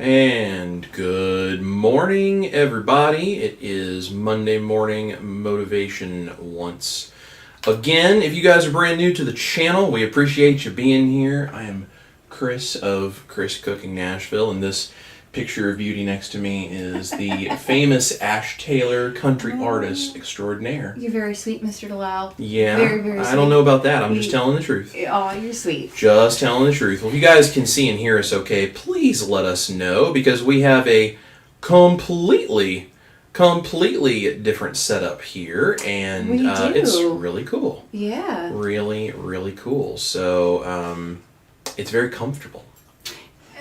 And good morning, everybody. It is Monday morning motivation once again. If you guys are brand new to the channel, we appreciate you being here. I am Chris of Chris Cooking Nashville, and this picture of beauty next to me is the famous Ash Taylor country artist extraordinaire. You're very sweet, Mr. Delisle. Yeah, very, very sweet. I don't know about that. I'm just telling the truth. Oh, you're sweet. Just telling the truth. Well, if you guys can see and hear us okay, please let us know, because we have a completely different setup here, and it's really cool. Yeah. Really, really cool. So, it's very comfortable.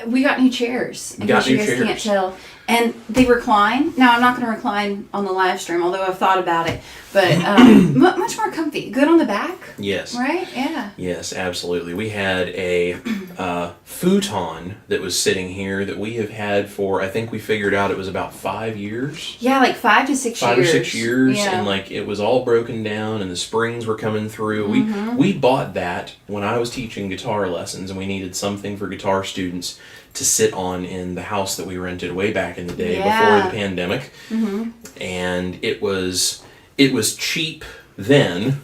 We got new chairs. We got new chairs. You guys can't tell. And they recline. Now, I'm not going to recline on the live stream, although I've thought about it. But much more comfy. Good on the back. Yes. Right? Yeah. Yes, absolutely. We had a futon that was sitting here that we have had for, I think we figured out it was about 5 years. Yeah, like 5 to 6 years. 5 or 6 years. Yeah. And like it was all broken down and the springs were coming through. We bought that when I was teaching guitar lessons, and we needed something for guitar students to sit on in the house that we rented way back in the day before the pandemic. And it was cheap then.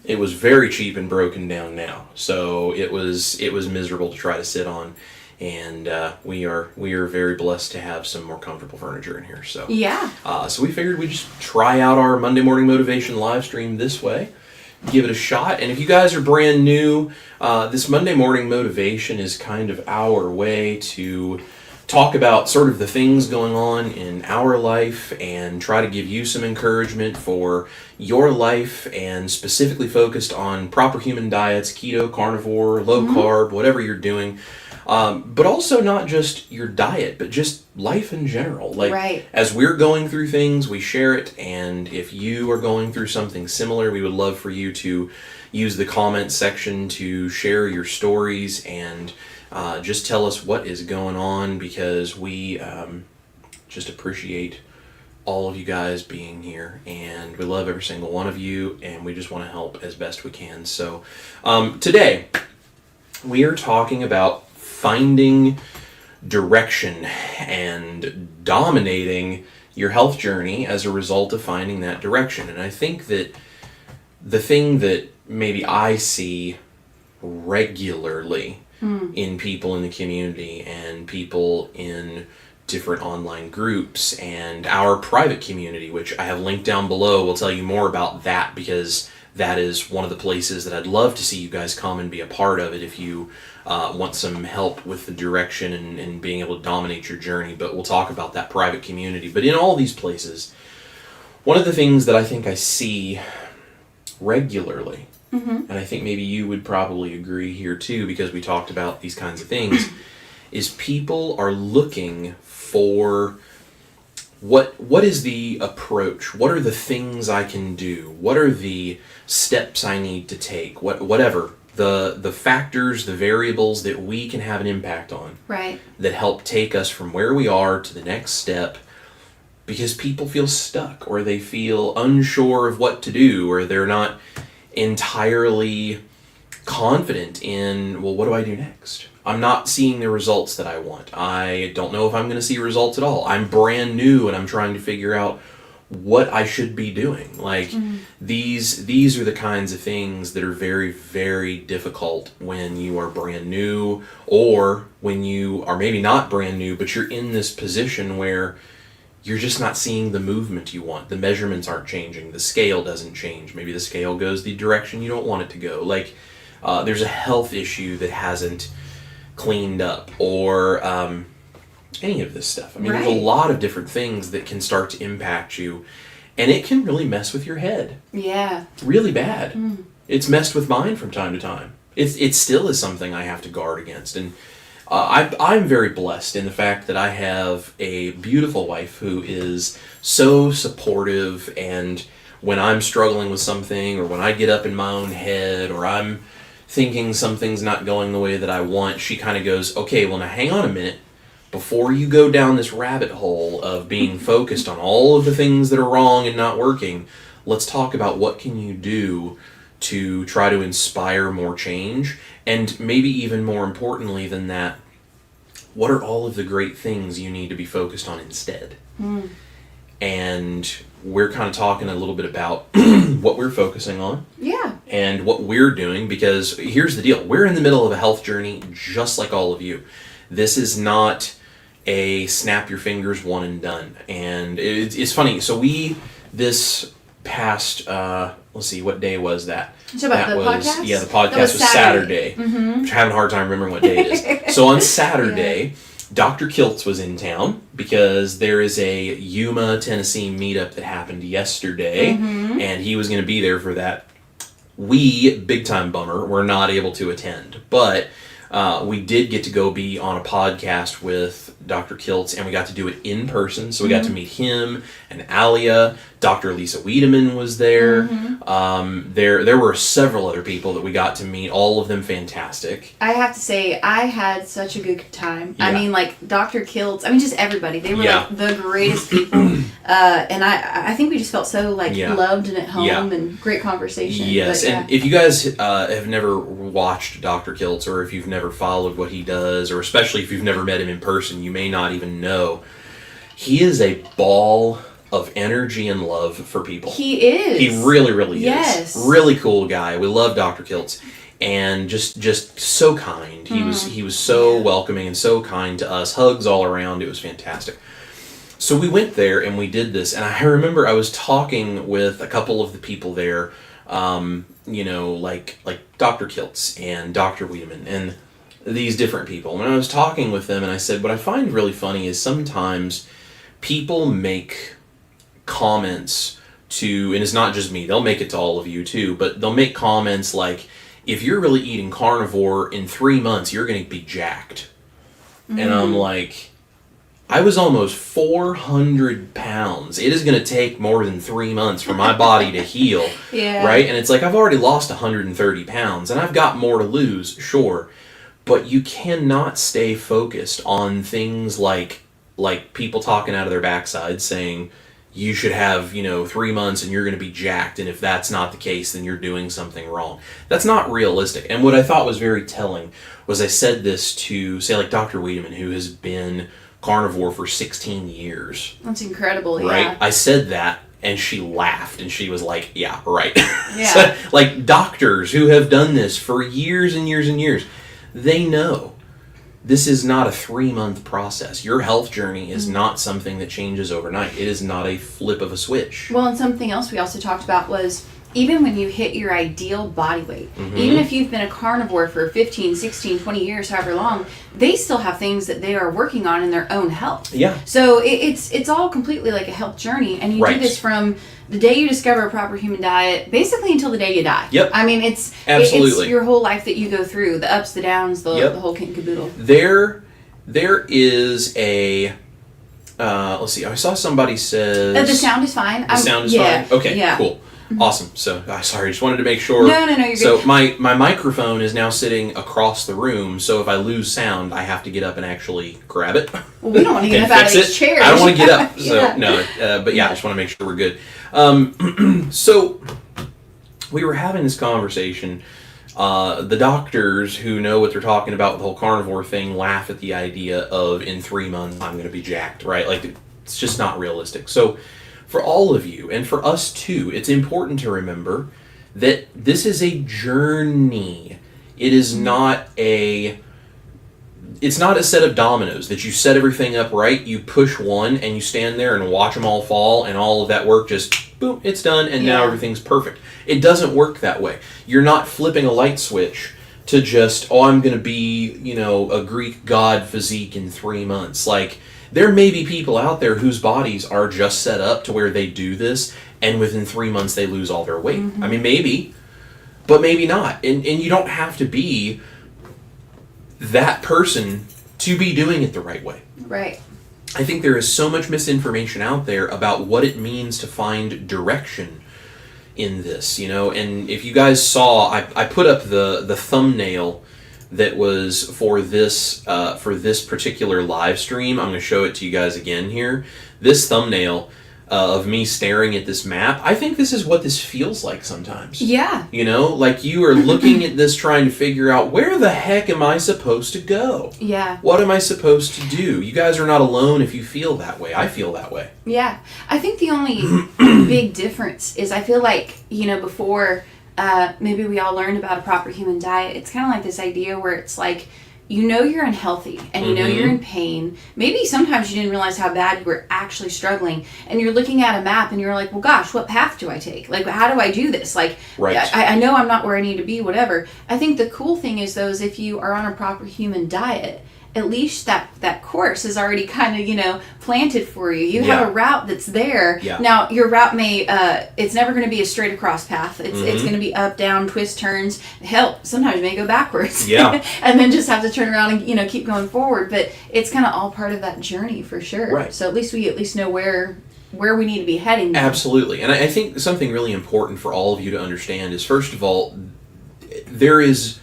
It was very cheap and broken down now. So it was miserable to try to sit on, and we are very blessed to have some more comfortable furniture in here. So yeah. So we figured we'd just try out our Monday morning motivation live stream this way. Give it a shot. And if you guys are brand new, this Monday morning motivation is kind of our way to talk about sort of the things going on in our life and try to give you some encouragement for your life, and specifically focused on proper human diets, keto, carnivore, low carb, whatever you're doing. But also not just your diet, but just life in general. Like, as we're going through things, we share it. And if you are going through something similar, we would love for you to use the comment section to share your stories and just tell us what is going on, because we just appreciate all of you guys being here, and we love every single one of you, and we just want to help as best we can. So today we are talking about finding direction and dominating your health journey as a result of finding that direction. And I think that the thing that maybe I see regularly in people in the community and people in different online groups and our private community, which I have linked down below, will tell you more about that, because that is one of the places that I'd love to see you guys come and be a part of it if you want some help with the direction and being able to dominate your journey. But we'll talk about that private community. But in all these places, one of the things that I think I see regularly, and I think maybe you would probably agree here too, because we talked about these kinds of things, is people are looking for what is the approach? What are the things I can do? What are the steps I need to take? Whatever. The factors, the variables that we can have an impact on. Right. That help take us from where we are to the next step, because people feel stuck, or they feel unsure of what to do, or they're not entirely confident in, well, what do I do next? I'm not seeing the results that I want. I don't know if I'm going to see results at all. I'm brand new and I'm trying to figure out what I should be doing. Like, these are the kinds of things that are very, very difficult when you are brand new, or when you are maybe not brand new, but you're in this position where you're just not seeing the movement you want. The measurements aren't changing. The scale doesn't change. Maybe the scale goes the direction you don't want it to go. Like, there's a health issue that hasn't cleaned up, or any of this stuff. I mean, there's a lot of different things that can start to impact you, and it can really mess with your head. Yeah. Really bad. It's messed with mine from time to time. It still is something I have to guard against, and I'm very blessed in the fact that I have a beautiful wife who is so supportive, and when I'm struggling with something, or when I get up in my own head, or I'm thinking something's not going the way that I want, she kind of goes, okay, well, now hang on a minute. Before you go down this rabbit hole of being focused on all of the things that are wrong and not working, let's talk about what can you do to try to inspire more change, and maybe even more importantly than that, what are all of the great things you need to be focused on instead? And we're kind of talking a little bit about what we're focusing on. Yeah. And what we're doing, because here's the deal. We're in the middle of a health journey just like all of you. This is not a snap your fingers one and done. And it's funny. So this past, let's see, what day was that? So about the podcast? Yeah, the podcast was Saturday. I'm having a hard time remembering what day it is. So on Saturday, Dr. Kiltz was in town because there is a Yuma, Tennessee meetup that happened yesterday, and he was going to be there for that. We, big time bummer, were not able to attend, but we did get to go be on a podcast with Dr. Kiltz, and we got to do it in person. So we got to meet him and Alia. Dr. Lisa Wiedemann was there. There were several other people that we got to meet. All of them fantastic. I have to say, I had such a good time. Yeah. I mean, like, Dr. Kiltz, I mean, just everybody. They were, like, the greatest people. And I think we just felt so, like, loved and at home and great conversation. Yes, but, and if you guys have never watched Dr. Kiltz, or if you've never followed what he does, or especially if you've never met him in person, you may not even know. He is a ball of energy and love for people. He is. He really, really yes. is. Really cool guy. We love Dr. Kiltz. And just so kind. He was so welcoming and so kind to us. Hugs all around. It was fantastic. So we went there and we did this. And I remember I was talking with a couple of the people there, like Dr. Kiltz and Dr. Wiedemann and these different people. And I was talking with them and I said, what I find really funny is sometimes people make comments to, and it's not just me, they'll make it to all of you too, but they'll make comments like, if you're really eating carnivore in 3 months, you're going to be jacked. And I'm like, I was almost 400 pounds. It is going to take more than 3 months for my body to heal. Right? And it's like, I've already lost 130 pounds and I've got more to lose, sure. But you cannot stay focused on things like people talking out of their backside saying, you should have, 3 months and you're going to be jacked. And if that's not the case, then you're doing something wrong. That's not realistic. And what I thought was very telling was I said this to, say, like Dr. Wiedemann, who has been carnivore for 16 years. That's incredible, right? yeah. I said that and she laughed and she was like, yeah, right. Yeah. So, like doctors who have done this for years and years and years, they know. This is not a 3-month process. Your health journey is not something that changes overnight. It is not a flip of a switch. Well, and something else we also talked about was even when you hit your ideal body weight, even if you've been a carnivore for 15, 16, 20 years, however long, they still have things that they are working on in their own health. Yeah. So it's all completely like a health journey, and you do this from the day you discover a proper human diet, basically until the day you die. Yep. I mean, it's your whole life that you go through, the ups, the downs, the whole kit and caboodle. There is a, let's see, I saw somebody says... the sound is fine. The sound is fine? Okay, cool. Awesome. So, sorry, I just wanted to make sure. No, you're good. So, my microphone is now sitting across the room, so if I lose sound, I have to get up and actually grab it. Well, we don't want to get up out of these chairs. I don't want to get up. So, but I just want to make sure we're good. So, we were having this conversation. The doctors who know what they're talking about with the whole carnivore thing laugh at the idea of in 3 months I'm going to be jacked, right? Like, it's just not realistic. So, for all of you, and for us too, it's important to remember that this is a journey. It is not it's not a set of dominoes that you set everything up right, you push one, and you stand there and watch them all fall, and all of that work just, boom, it's done, and now everything's perfect. It doesn't work that way. You're not flipping a light switch to just, I'm going to be, a Greek god physique in 3 months. Like, there may be people out there whose bodies are just set up to where they do this, and within 3 months they lose all their weight. I mean, maybe, but maybe not. And you don't have to be that person to be doing it the right way. Right. I think there is so much misinformation out there about what it means to find direction in this, and if you guys saw, I put up the thumbnail that was for this particular live stream. I'm going to show it to you guys again here. This thumbnail, of me staring at this map, I think this is what this feels like sometimes. Yeah. You know, like you are looking at this trying to figure out, where the heck am I supposed to go? Yeah. What am I supposed to do? You guys are not alone if you feel that way. I feel that way. Yeah. I think the only big difference is I feel like, before maybe we all learned about a proper human diet, it's kind of like this idea where it's like, you're unhealthy and you're in pain. Maybe sometimes you didn't realize how bad you were actually struggling, and you're looking at a map and you're like, well, gosh, what path do I take? Like, how do I do this? Like, right. I know I'm not where I need to be, whatever. I think the cool thing is, though, is if you are on a proper human diet, at least that course is already kind of, planted for you. You have a route that's there. Yeah. Now, your route may, it's never going to be a straight across path. It's going to be up, down, twists, turns. Hell, sometimes you may go backwards. Yeah. And then just have to turn around and, keep going forward. But it's kind of all part of that journey for sure. Right. So at least we know where we need to be heading now. Absolutely. And I think something really important for all of you to understand is, first of all, there is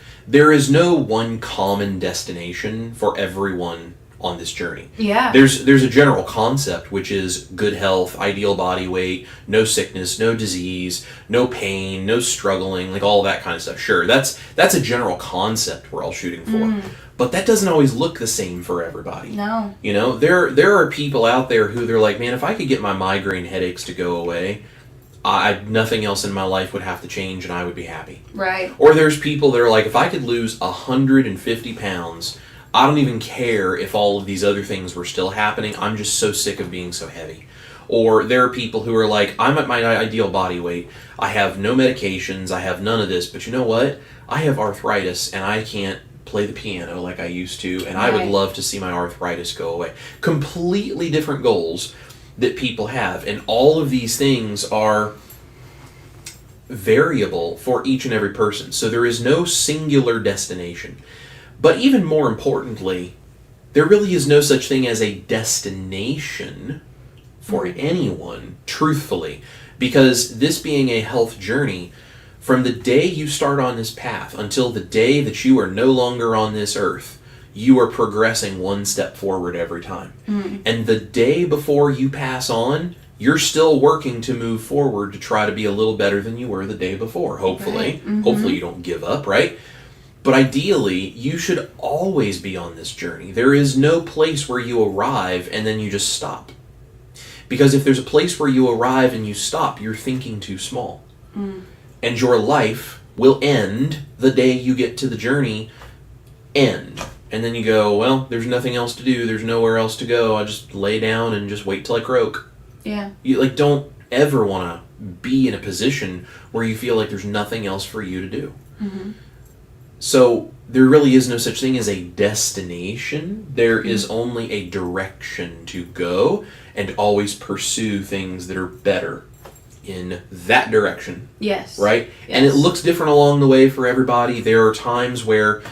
no one common destination for everyone on this journey. Yeah. There's a general concept, which is good health, ideal body weight, no sickness, no disease, no pain, no struggling, like all that kind of stuff. Sure, that's a general concept we're all shooting for. But that doesn't always look the same for everybody. No. There are people out there who they're like, man, if I could get my migraine headaches to go away, nothing else in my life would have to change and I would be happy. Right. Or there's people that are like, if I could lose 150 pounds, I don't even care if all of these other things were still happening. I'm just so sick of being so heavy. Or there are people who are like, I'm at my ideal body weight. I have no medications. I have none of this. But you know what? I have arthritis and I can't play the piano like I used to. And I would love to see my arthritis go away. Completely different goals that people have, and all of these things are variable for each and every person, so there is no singular destination. But even more importantly, there really is no such thing as a destination for anyone, truthfully, because this being a health journey, from the day you start on this path until the day that you are no longer on this earth, you are progressing one step forward every time. And the day before you pass on, you're still working to move forward to try to be a little better than you were the day before, hopefully. Right. Hopefully you don't give up, right? But ideally, you should always be on this journey. There is no place where you arrive and then you just stop. Because if there's a place where you arrive and you stop, you're thinking too small. And your life will end the day you get to the journey end. And then you go, well, there's nothing else to do. There's nowhere else to go. I just lay down and just wait till I croak. Yeah. You don't ever want to be in a position where you feel like there's nothing else for you to do. So there really is no such thing as a destination. There is only a direction to go and always pursue things that are better in that direction. Yes. Right? Yes. And it looks different along the way for everybody. There are times where,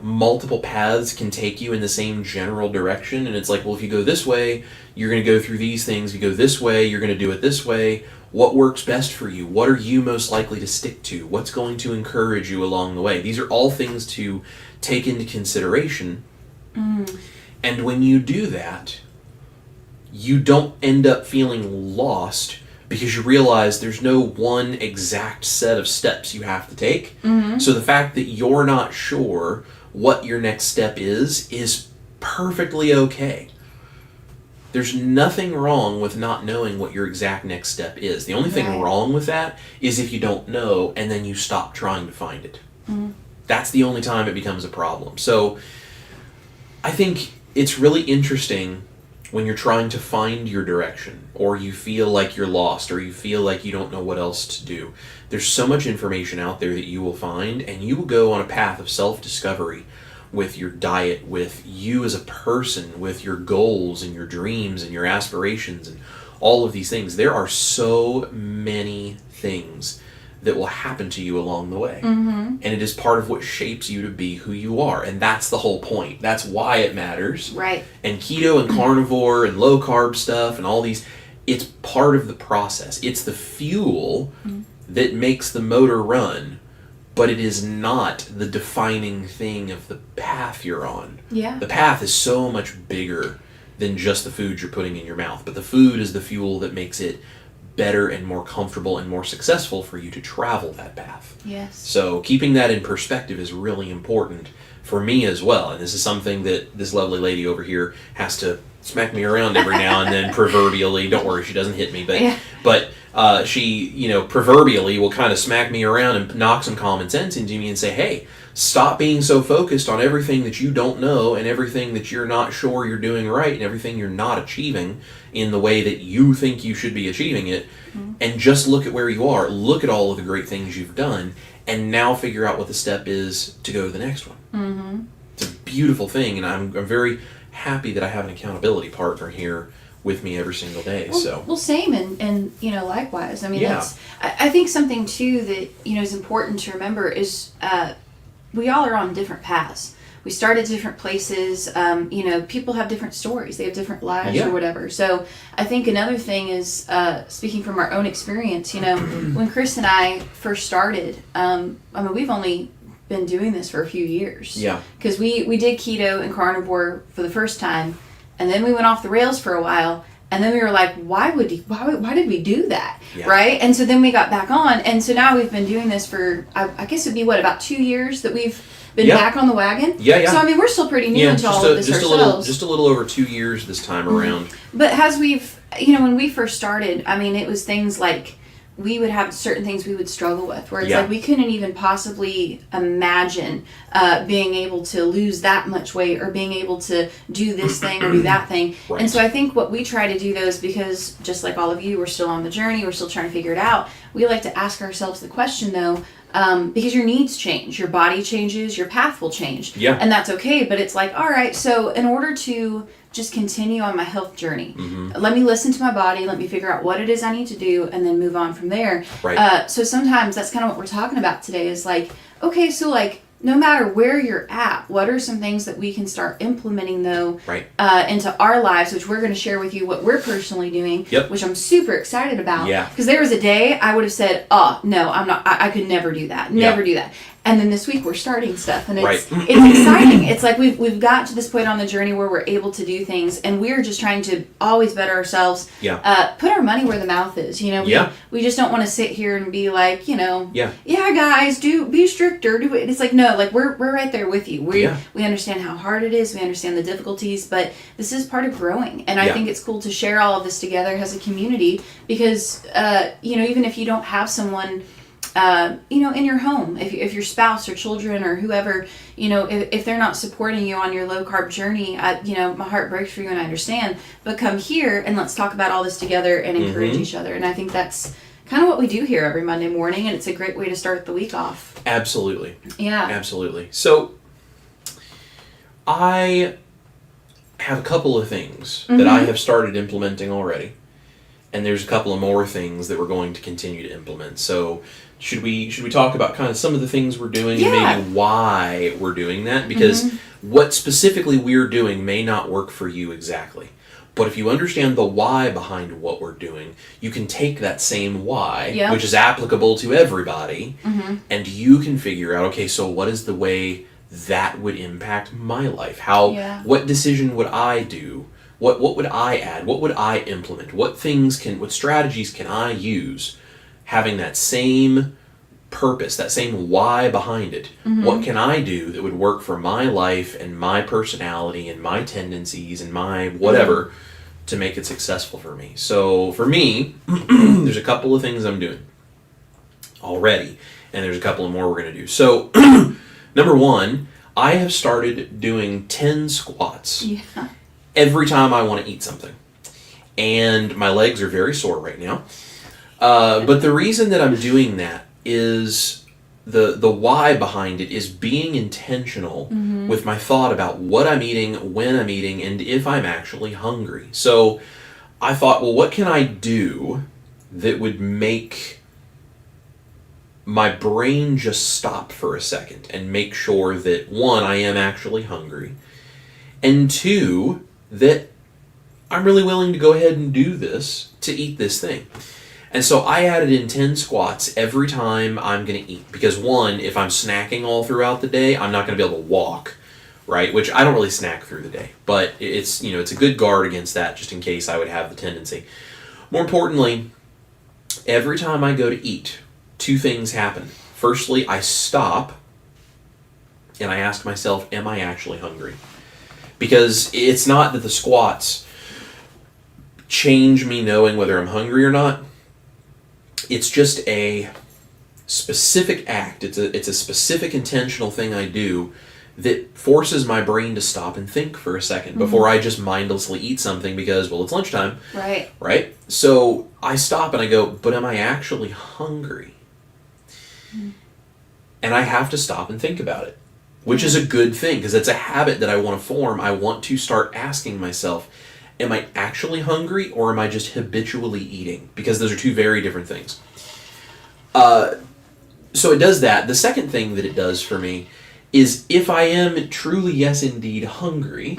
multiple paths can take you in the same general direction. And it's like, well, if you go this way, you're going to go through these things. If you go this way, you're going to do it this way. What works best for you? What are you most likely to stick to? What's going to encourage you along the way? These are all things to take into consideration. And when you do that, you don't end up feeling lost because you realize there's no one exact set of steps you have to take. So the fact that you're not sure what your next step is perfectly okay. There's nothing wrong with not knowing what your exact next step is. The only thing wrong with that is if you don't know and then you stop trying to find it. That's the only time it becomes a problem. So I think it's really interesting when you're trying to find your direction, or you feel like you're lost, or you feel like you don't know what else to do. There's so much information out there that you will find, and you will go on a path of self-discovery with your diet, with you as a person, with your goals and your dreams and your aspirations and all of these things. There are so many things that will happen to you along the way. And it is part of what shapes you to be who you are. And that's the whole point. That's why it matters. Right. And keto and carnivore and low carb stuff and all these, it's part of the process. It's the fuel that makes the motor run, but it is not the defining thing of the path you're on. Yeah. The path is so much bigger than just the food you're putting in your mouth. But the food is the fuel that makes it better and more comfortable and more successful for you to travel that path. Yes. So keeping that in perspective is really important for me as well. And this is something that this lovely lady over here has to smack me around every now and then, proverbially. Don't worry, she doesn't hit me, but she, proverbially will kind of smack me around and knock some common sense into me and say, hey, stop being so focused on everything that you don't know and everything that you're not sure you're doing right and everything you're not achieving in the way that you think you should be achieving it, and just look at where you are. Look at all of the great things you've done, and now figure out what the step is to go to the next one. Mm-hmm. It's a beautiful thing, and I'm very happy that I have an accountability partner here with me every single day. Well, same, and likewise. I mean, that's, I think something too that is important to remember is we all are on different paths. We start at different places. People have different stories. They have different lives or whatever. So I think another thing is, speaking from our own experience, when Chris and I first started, we've only been doing this for a few years. Yeah. Because we did keto and carnivore for the first time, and then we went off the rails for a while, and then we were like, why did we do that? Yeah. Right? And so then we got back on, and so now we've been doing this for, I guess it'd be about 2 years that we've been back on the wagon. Yeah. So we're still pretty new into all of this ourselves. Just a little over 2 years this time around. But as we've, when we first started, it was things like, we would have certain things we would struggle with, where it's like we couldn't even possibly imagine being able to lose that much weight or being able to do this thing or do that thing. Right. And so I think what we try to do, though, is because just like all of you, we're still on the journey, we're still trying to figure it out. We like to ask ourselves the question, though, because your needs change, your body changes, your path will change. Yeah. And that's okay, but it's like, all right, so in order to just continue on my health journey, let me listen to my body, let me figure out what it is I need to do, and then move on from there. Right. So sometimes that's kind of what we're talking about today is like, okay, so like, no matter where you're at, what are some things that we can start implementing, though, into our lives, which we're going to share with you what we're personally doing, which I'm super excited about. Yeah. Because there was a day I would have said, oh, no, I'm not, I could never do that. Never do that. And then this week we're starting stuff, and it's exciting. It's like we've got to this point on the journey where we're able to do things, and we're just trying to always better ourselves. Yeah. Put our money where the mouth is. We just don't want to sit here and be like, yeah, guys, be stricter. Do it. It's like, no, like we're right there with you. We understand how hard it is. We understand the difficulties, but this is part of growing, and I think it's cool to share all of this together as a community because even if you don't have someone. In your home, if your spouse or children or whoever, if they're not supporting you on your low carb journey, my heart breaks for you and I understand, but come here and let's talk about all this together and encourage each other. And I think that's kind of what we do here every Monday morning, and it's a great way to start the week off. Absolutely. Yeah. Absolutely. So I have a couple of things that I have started implementing already, and there's a couple of more things that we're going to continue to implement. So should we talk about kind of some of the things we're doing and maybe why we're doing that? Because what specifically we're doing may not work for you exactly. But if you understand the why behind what we're doing, you can take that same why, which is applicable to everybody, and you can figure out, okay, so what is the way that would impact my life? What decision would I do? What would I add? What would I implement? What strategies can I use? Having that same purpose, that same why behind it. What can I do that would work for my life and my personality and my tendencies and my whatever to make it successful for me? So for me, there's a couple of things I'm doing already, and there's a couple of more we're going to do. So number one, I have started doing 10 squats every time I want to eat something. And my legs are very sore right now. But the reason that I'm doing that is the why behind it is being intentional with my thought about what I'm eating, when I'm eating, and if I'm actually hungry. So I thought, well, what can I do that would make my brain just stop for a second and make sure that, one, I am actually hungry, and two, that I'm really willing to go ahead and do this to eat this thing. And so I added in 10 squats every time I'm going to eat. Because one, if I'm snacking all throughout the day, I'm not going to be able to walk right? Which I don't really snack through the day, but it's, it's a good guard against that, just in case I would have the tendency. More importantly, every time I go to eat, two things happen. Firstly, I stop and I ask myself, am I actually hungry? Because it's not that the squats change me knowing whether I'm hungry or not. It's just a specific act. It's a specific intentional thing I do that forces my brain to stop and think for a second before I just mindlessly eat something because, well, it's lunchtime. Right. Right? So I stop and I go, but am I actually hungry? And I have to stop and think about it, which is a good thing because it's a habit that I want to form. I want to start asking myself, am I actually hungry or am I just habitually eating? Because those are two very different things. So it does that. The second thing that it does for me is if I am truly, yes, indeed, hungry,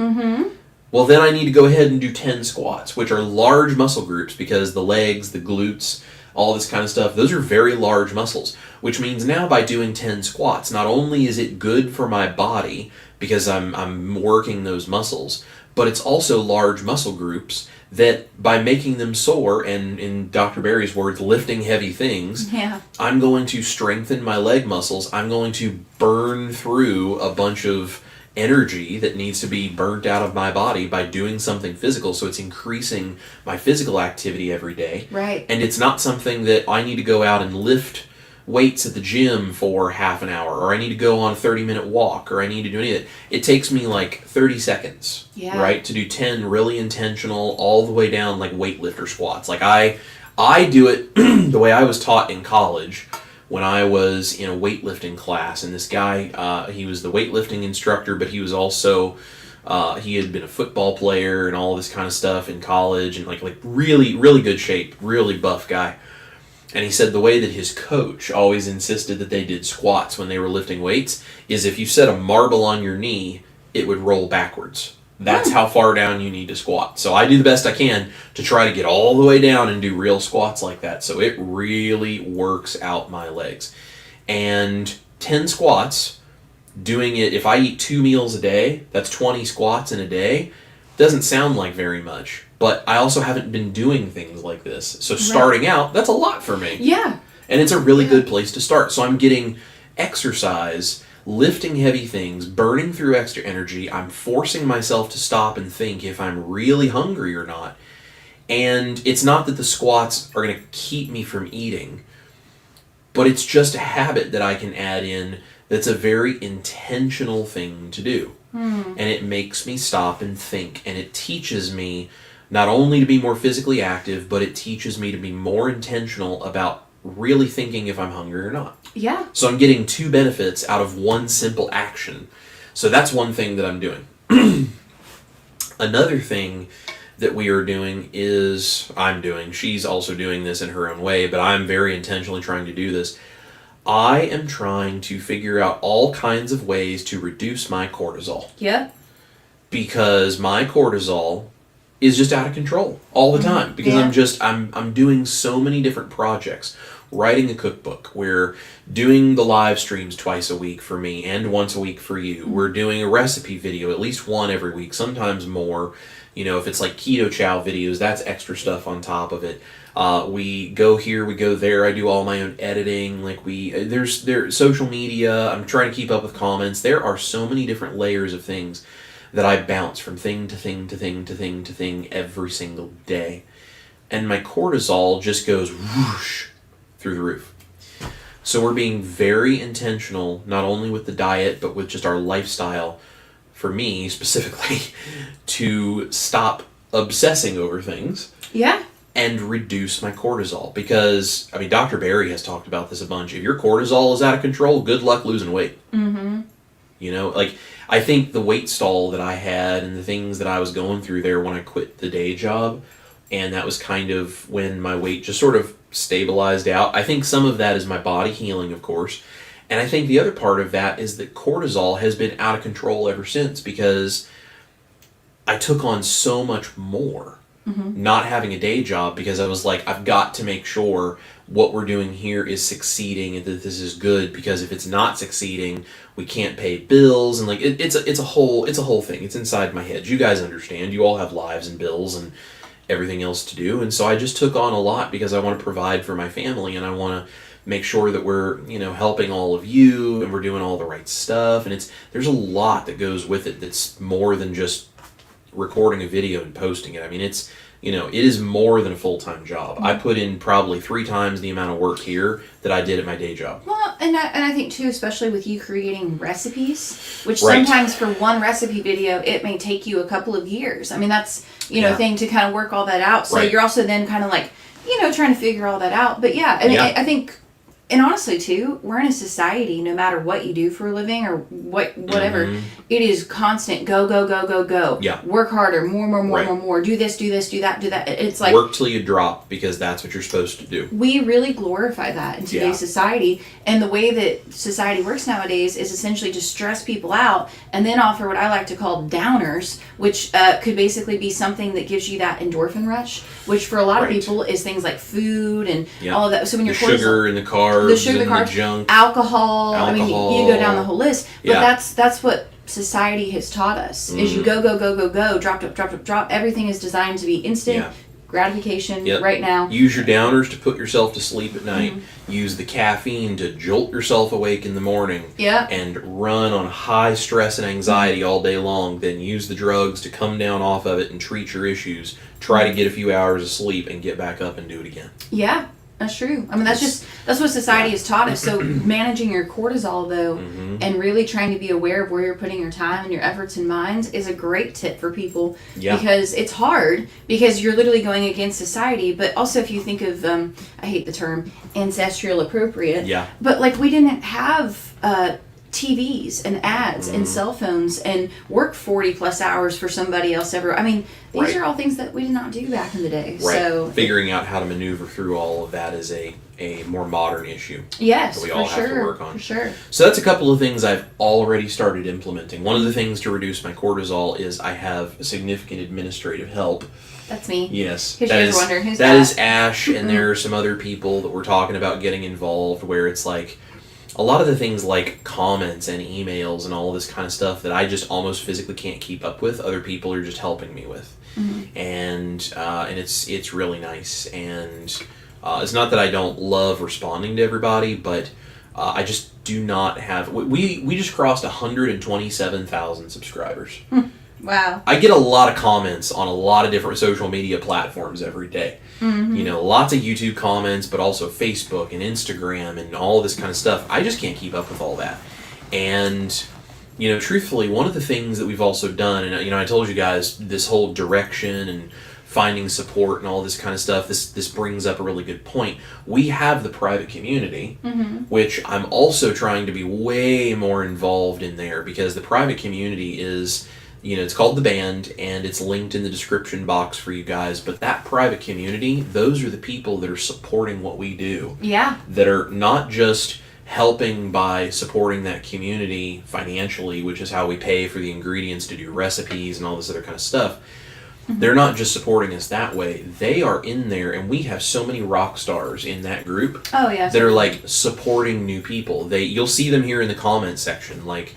well, then I need to go ahead and do 10 squats, which are large muscle groups because the legs, the glutes, all this kind of stuff, those are very large muscles, which means now by doing 10 squats, not only is it good for my body because I'm working those muscles, but it's also large muscle groups that by making them sore and, in Dr. Barry's words, lifting heavy things, I'm going to strengthen my leg muscles. I'm going to burn through a bunch of energy that needs to be burnt out of my body by doing something physical. So it's increasing my physical activity every day. Right. And it's not something that I need to go out and lift weights at the gym for half an hour, or I need to go on a 30-minute walk, or I need to do anything. It takes me like 30 seconds, right, to do 10 really intentional, all the way down like weightlifter squats. Like I do it the way I was taught in college when I was in a weightlifting class, and this guy, he was the weightlifting instructor, but he was also, he had been a football player and all this kind of stuff in college, and like really, really good shape, really buff guy. And he said the way that his coach always insisted that they did squats when they were lifting weights is if you set a marble on your knee, it would roll backwards. That's how far down you need to squat. So I do the best I can to try to get all the way down and do real squats like that. So it really works out my legs. And 10 squats, doing it, if I eat 2 meals a day, that's 20 squats in a day, doesn't sound like very much. But I also haven't been doing things like this. So starting out, that's a lot for me. Yeah. And it's a really good place to start. So I'm getting exercise, lifting heavy things, burning through extra energy. I'm forcing myself to stop and think if I'm really hungry or not. And it's not that the squats are going to keep me from eating, but it's just a habit that I can add in that's a very intentional thing to do. And it makes me stop and think, and it teaches me not only to be more physically active, but it teaches me to be more intentional about really thinking if I'm hungry or not. Yeah. So I'm getting 2 benefits out of one simple action. So that's one thing that I'm doing. Another thing that we are doing is, she's also doing this in her own way, but I'm very intentionally trying to do this. I am trying to figure out all kinds of ways to reduce my cortisol. Yep. Because my cortisol is just out of control all the time. Because I'm doing so many different projects. Writing a cookbook. We're doing the live streams twice a week for me and once a week for you. We're doing a recipe video, at least one every week, sometimes more. You know, if it's like keto chow videos, that's extra stuff on top of it. We go here, we go there. I do all my own editing. Like there's social media. I'm trying to keep up with comments. There are so many different layers of things that I bounce from thing to thing to thing to thing to thing every single day. And my cortisol just goes whoosh through the roof. So we're being very intentional, not only with the diet, but with just our lifestyle, for me specifically, to stop obsessing over things. Yeah. And reduce my cortisol. Because, I mean, Dr. Barry has talked about this a bunch. If your cortisol is out of control, good luck losing weight. You know, like, I think the weight stall that I had and the things that I was going through there when I quit the day job, and that was kind of when my weight just sort of stabilized out. I think some of that is my body healing, of course. And I think the other part of that is that cortisol has been out of control ever since, because I took on so much more. not having a day job, because I was like, I've got to make sure what we're doing here is succeeding and that this is good, because if it's not succeeding, we can't pay bills, and like it's a whole thing. It's inside my head. You guys understand. You all have lives and bills and everything else to do, and so I just took on a lot because I want to provide for my family, and I want to make sure that we're, helping all of you, and we're doing all the right stuff, and there's a lot that goes with it that's more than just recording a video and posting it. I mean, it is more than a full-time job. I put in probably 3 times the amount of work here that I did at my day job. Well, and I think too, especially with you creating recipes, which Right. sometimes for one recipe video, it may take you a couple of years. I mean, that's, thing to kind of work all that out. So Right. you're also then kind of like, trying to figure all that out. But yeah, I mean, Yeah. I think, and honestly too, we're in a society, no matter what you do for a living or whatever, it is constant go, go, go, go, go. Yeah. Work harder, more, Right. more. Do this, do that. It's like, Work till you drop, because that's what you're supposed to do. we really glorify that in today's Yeah. society, and the way that society works nowadays is essentially to stress people out and then offer what I like to call downers, which could basically be something that gives you that endorphin rush, which for a lot of Right. people is things like food and Yeah. all of that. So when The you're sugar and the carbs the sugar, and carbs, the junk. alcohol. I mean, you go down the whole list, but Yeah. that's what society has taught us. Is you go, drop. Everything is designed to be instant Yeah. gratification Yep. right now. Use your downers to put yourself to sleep at night. Use the caffeine to jolt yourself awake in the morning. Yeah. And run on high stress and anxiety all day long. Then use the drugs to come down off of it and treat your issues. Try to get a few hours of sleep and get back up and do it again. Yeah, that's true. I mean, that's what society has taught us. So managing your cortisol, though, and really trying to be aware of where you're putting your time and your efforts and minds is a great tip for people. Yeah. Because it's hard, because you're literally going against society. But also, if you think of, I hate the term, ancestral appropriate. Yeah. But like, we didn't have TVs and ads and cell phones and work 40 plus hours for somebody else I mean, these Right. are all things that we did not do back in the day. Right. So Figuring out how to maneuver through all of that is a more modern issue. yes, that we for all sure, have to work on. for sure. So that's a couple of things I've already started implementing. One of the things to reduce my cortisol is I have significant administrative help. That's me. Yes. Because you guys are wondering who's that that. is Ash, and there are some other people that we're talking about getting involved, where it's like a lot of the things like comments and emails and all this kind of stuff that I just almost physically can't keep up with, other people are just helping me with. And it's really nice. And it's not that I don't love responding to everybody, but I just do not have... We just crossed 127,000 subscribers. Wow. I get a lot of comments on a lot of different social media platforms every day. Lots of YouTube comments, but also Facebook and Instagram and all this kind of stuff. I just can't keep up with all that. And, truthfully, one of the things that we've also done, and, I told you guys this whole direction and finding support and all this kind of stuff, this brings up a really good point. We have the private community, which I'm also trying to be way more involved in there, because the private community is... it's called The Band, and it's linked in the description box for you guys. But that private community, those are the people that are supporting what we do. Yeah. That are not just helping by supporting that community financially, which is how we pay for the ingredients to do recipes and all this other kind of stuff. They're not just supporting us that way. They are in there, and we have so many rock stars in that group. Oh, yeah. That are like supporting new people. You'll see them here in the comment section. Like,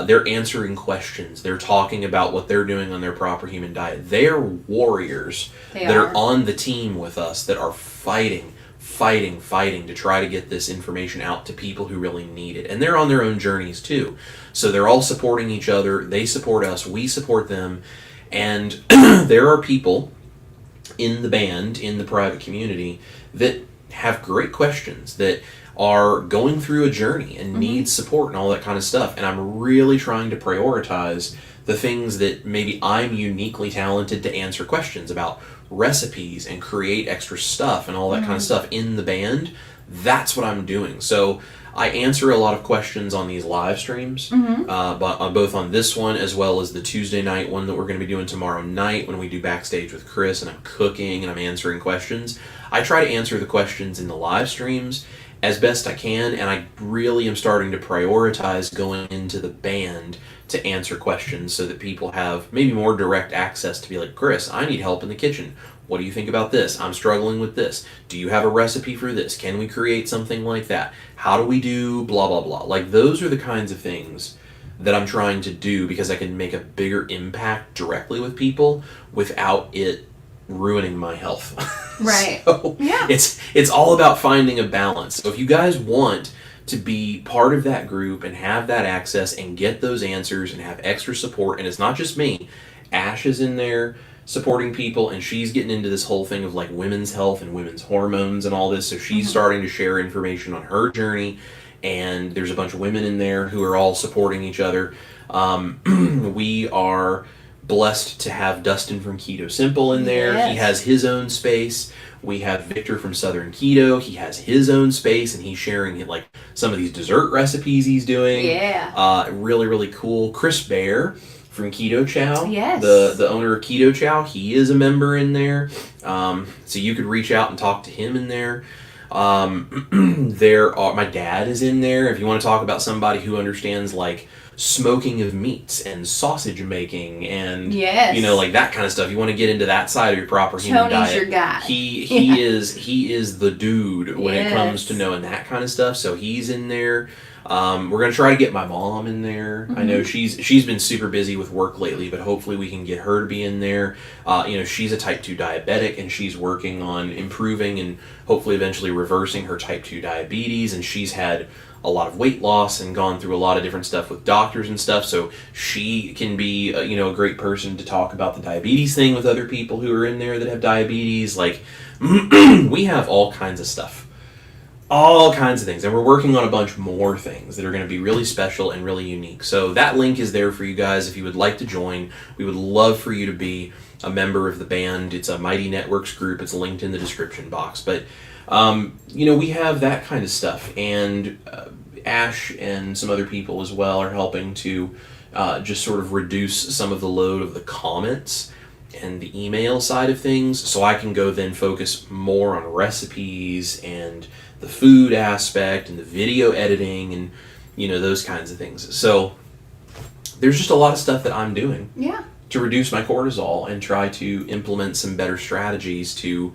they're answering questions. They're talking about what they're doing on their proper human diet. They're warriors that are on the team with us, that are fighting to try to get this information out to people who really need it. And they're on their own journeys too. So they're all supporting each other. They support us. We support them. And there are people in the band, in the private community, that have great questions, that are going through a journey and need support and all that kind of stuff. And I'm really trying to prioritize the things that maybe I'm uniquely talented to answer questions about, recipes and create extra stuff and all that kind of stuff in the band. That's what I'm doing. So I answer a lot of questions on these live streams, but both on this one as well as the Tuesday night one that we're going to be doing tomorrow night when we do Backstage with Chris, and I'm cooking and I'm answering questions. I try to answer the questions in the live streams, as best I can, and I really am starting to prioritize going into the band to answer questions so that people have maybe more direct access to be like, Chris, I need help in the kitchen. What do you think about this? I'm struggling with this. Do you have a recipe for this? Can we create something like that? How do we do blah, blah, blah? Like, those are the kinds of things that I'm trying to do because I can make a bigger impact directly with people without it ruining my health. Right. So yeah. It's all about finding a balance. So if you guys want to be part of that group and have that access and get those answers and have extra support, and it's not just me, Ash is in there supporting people, and she's getting into this whole thing of like women's health and women's hormones and all this, so she's starting to share information on her journey, and there's a bunch of women in there who are all supporting each other. We are blessed to have Dustin from Keto Simple in there. Yes. He has his own space. We have Victor from Southern Keto. He has his own space, and he's sharing like some of these dessert recipes he's doing. Yeah. Really, really cool. Chris Bear from Keto Chow. Yes. The owner of Keto Chow. He is a member in there. So you could reach out and talk to him in there. My dad is in there. If you want to talk about somebody who understands like smoking of meats and sausage making and Yes. like that kind of stuff. You want to get into that side of your proper human Tony's diet. your guy. He is the dude when it comes to knowing that kind of stuff. So he's in there. We're gonna try to get my mom in there. I know she's been super busy with work lately, but hopefully we can get her to be in there. She's a type 2 diabetic, and she's working on improving and hopefully eventually reversing her type 2 diabetes, and she's had a lot of weight loss and gone through a lot of different stuff with doctors and stuff, so she can be a great person to talk about the diabetes thing with other people who are in there that have diabetes. Like, we have all kinds of stuff. All kinds of things, and we're working on a bunch more things that are going to be really special and really unique. So that link is there for you guys if you would like to join. We would love for you to be a member of the band. It's a Mighty Networks group. It's linked in the description box. But we have that kind of stuff, and Ash and some other people as well are helping to just sort of reduce some of the load of the comments and the email side of things, so I can go then focus more on recipes and the food aspect and the video editing and those kinds of things. So there's just a lot of stuff that I'm doing to reduce my cortisol and try to implement some better strategies to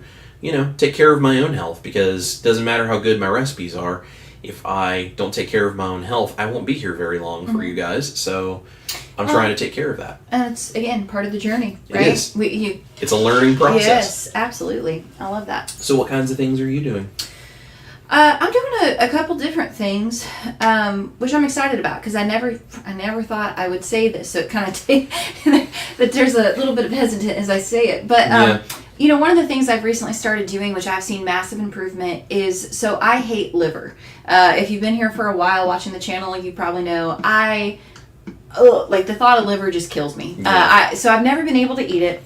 take care of my own health, because it doesn't matter how good my recipes are. If I don't take care of my own health, I won't be here very long for you guys. So I'm trying to take care of that. And it's, again, part of the journey, right? It is. It's a learning process. Yes, absolutely. I love that. So what kinds of things are you doing? I'm doing a couple different things, which I'm excited about, because I never thought I would say this, so it kind of but there's a little bit of hesitant as I say it. But one of the things I've recently started doing, which I've seen massive improvement, is, so I hate liver. If you've been here for a while watching the channel, you probably know like the thought of liver just kills me. Yeah. So I've never been able to eat it.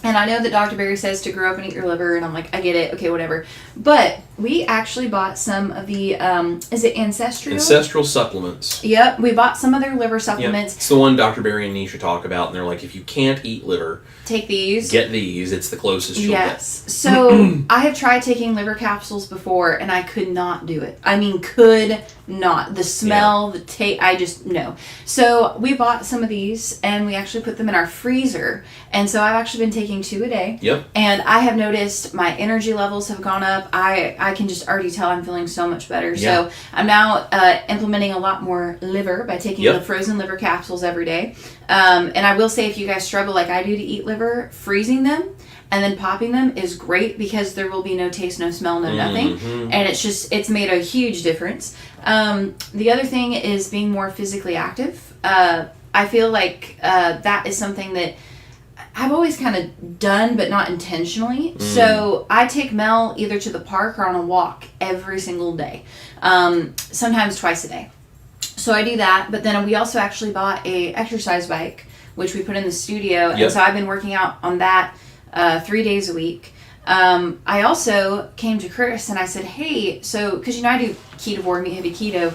And I know that Dr. Berry says to grow up and eat your liver, and I'm like, I get it, okay, whatever. But we actually bought some of the, is it Ancestral? Ancestral supplements. Yep, we bought some of their liver supplements. Yep. It's the one Dr. Berry and Nisha talk about, and they're like, if you can't eat liver, take these. Get these. It's the closest you'll get. So I have tried taking liver capsules before, and I could not do it. I mean, could not. The smell, the taste, I just, no. So we bought some of these, and we actually put them in our freezer. And so I've actually been taking 2 a day. Yep. And I have noticed my energy levels have gone up. I can just already tell I'm feeling so much better. Yeah. So I'm now implementing a lot more liver by taking the frozen liver capsules every day. And I will say, if you guys struggle like I do to eat liver, freezing them and then popping them is great, because there will be no taste, no smell, no nothing. And it's made a huge difference. The other thing is being more physically active. I feel like that is something that I've always kind of done, but not intentionally. So I take Mel either to the park or on a walk every single day, sometimes twice a day. So I do that, but then we also actually bought a exercise bike, which we put in the studio, and so I've been working out on that 3 days a week. I also came to Chris and I said, hey, so, because I do ketovore, meat heavy keto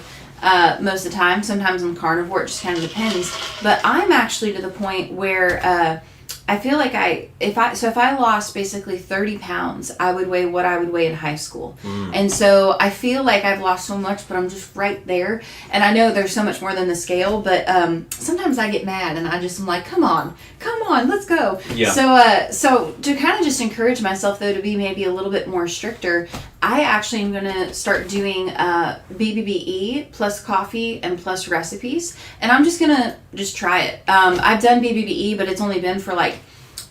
most of the time. Sometimes I'm carnivore, it just kind of depends. But I'm actually to the point where I feel like if I lost basically 30 pounds, I would weigh what I would weigh in high school. And so I feel like I've lost so much, but I'm just right there. And I know there's so much more than the scale, but sometimes I get mad and I'm like, come on, let's go. Yeah. So to kind of just encourage myself though to be maybe a little bit more stricter, I actually am going to start doing BBBE plus coffee and plus recipes. And I'm just going to just try it. I've done BBBE, but it's only been for like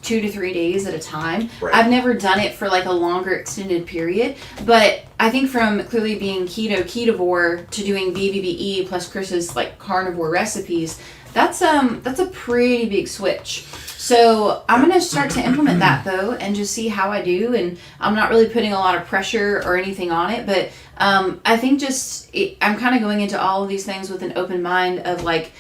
2 to 3 days at a time. Right. I've never done it for like a longer extended period. But I think from clearly being ketovore to doing BBBE plus Chris's like carnivore recipes, that's a pretty big switch. So I'm going to start to implement that though and just see how I do. And I'm not really putting a lot of pressure or anything on it, but I think I'm kind of going into all of these things with an open mind of like,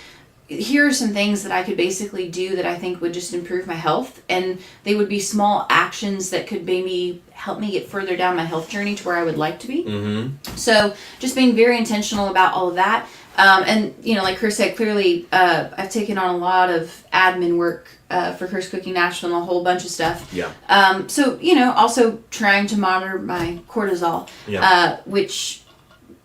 here are some things that I could basically do that I think would just improve my health. And they would be small actions that could maybe help me get further down my health journey to where I would like to be. Mm-hmm. So just being very intentional about all of that. And, you know, like Chris said, clearly I've taken on a lot of admin work for Chris Cooking Nashville and a whole bunch of stuff. Yeah. So, you know, also trying to monitor my cortisol, which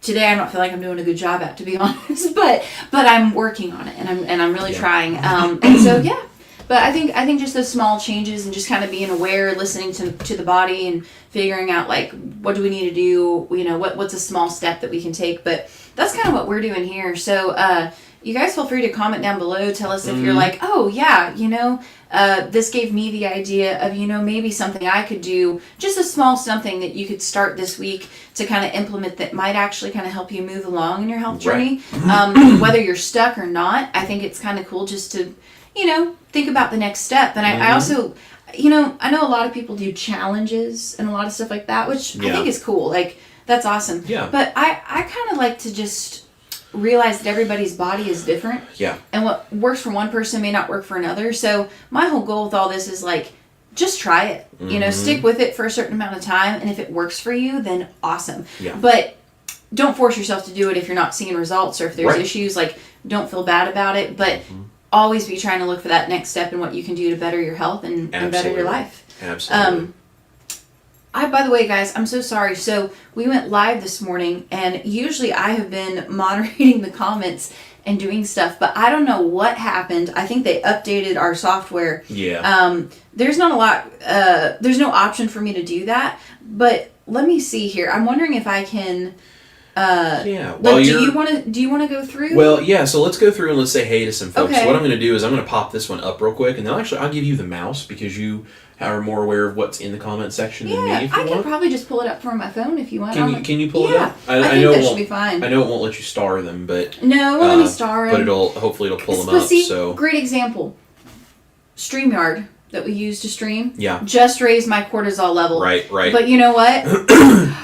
today I don't feel like I'm doing a good job at, to be honest, but I'm working on it and I'm really trying. And so, yeah. But I think just those small changes and just kind of being aware, listening to the body and figuring out like what do we need to do, you know, what's a small step that we can take. But that's kind of what we're doing here. So you guys feel free to comment down below. Tell us if you're like, oh yeah, you know, this gave me the idea of, you know, maybe something I could do, just a small something that you could start this week to kind of implement that might actually kind of help you move along in your health journey. Whether you're stuck or not, I think it's kind of cool just to, you know, think about the next step. And I also, you know, I know a lot of people do challenges and a lot of stuff like that, which I think is cool. Like, that's awesome. Yeah. But I kind of like to just realize that everybody's body is different. Yeah. And what works for one person may not work for another. So my whole goal with all this is like, just try it. You know, stick with it for a certain amount of time. And if it works for you, then awesome. Yeah. But don't force yourself to do it if you're not seeing results or if there's issues. Like, don't feel bad about it. But always be trying to look for that next step and what you can do to better your health and better your life. Absolutely. By the way, guys, I'm so sorry. So we went live this morning, and usually I have been moderating the comments and doing stuff, but I don't know what happened. I think they updated our software. Yeah. There's not a lot. There's no option for me to do that. But let me see here. I'm wondering if I can. Well, like, do you want to go through? Well, yeah. So let's go through and let's say hey to some folks. Okay. So what I'm going to do is I'm going to pop this one up real quick, and then I'll give you the mouse because you are more aware of what's in the comment section than me. If you I can probably just pull it up from my phone if you want. Can you pull it up? I think know that should be fine. I know it won't let you star them, but no, let me star them. But hopefully it'll pull them up. See, so great example. StreamYard that we use to stream. Yeah. Just raised my cortisol level. Right. But you know what?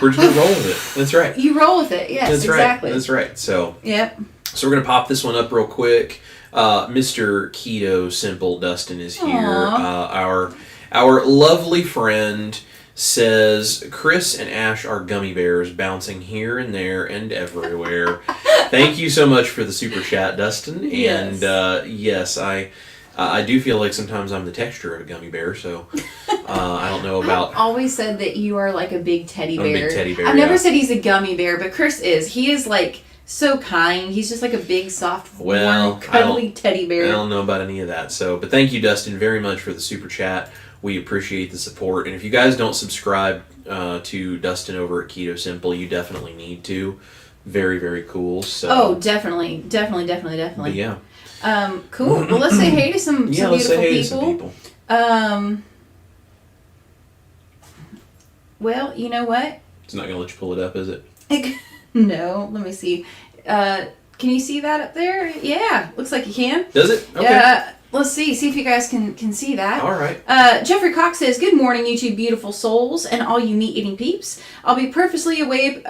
We're just gonna roll with it. That's right. You roll with it. Yes, That's exactly. Right. That's right. So. Yep. So we're gonna pop this one up real quick. Mr. Keto Simple Dustin is here. Our lovely friend says Chris and Ash are gummy bears bouncing here and there and everywhere. Thank you so much for the super chat, Dustin. Yes. And yes, I do feel like sometimes I'm the texture of a gummy bear, so I don't know about... I've always said that you are like a big teddy bear. I'm a big teddy bear, I've never said he's a gummy bear, but Chris is. He is like so kind. He's just like a big, soft, warm, cuddly teddy bear. I don't know about any of that. So, but thank you, Dustin, very much for the super chat. We appreciate the support. And if you guys don't subscribe to Dustin over at Keto Simple, you definitely need to. Very, very cool. So. Oh, definitely. But yeah. Cool. Well, let's say hey to some beautiful say hey people. To some people. Well, you know what? It's not going to let you pull it up, is it? No. Let me see. Can you see that up there? Yeah. Looks like you can. Does it? Okay. Let's see. See if you guys can see that. All right. Jeffrey Cox says, "Good morning, you two beautiful souls and all you meat-eating peeps. I'll be purposely away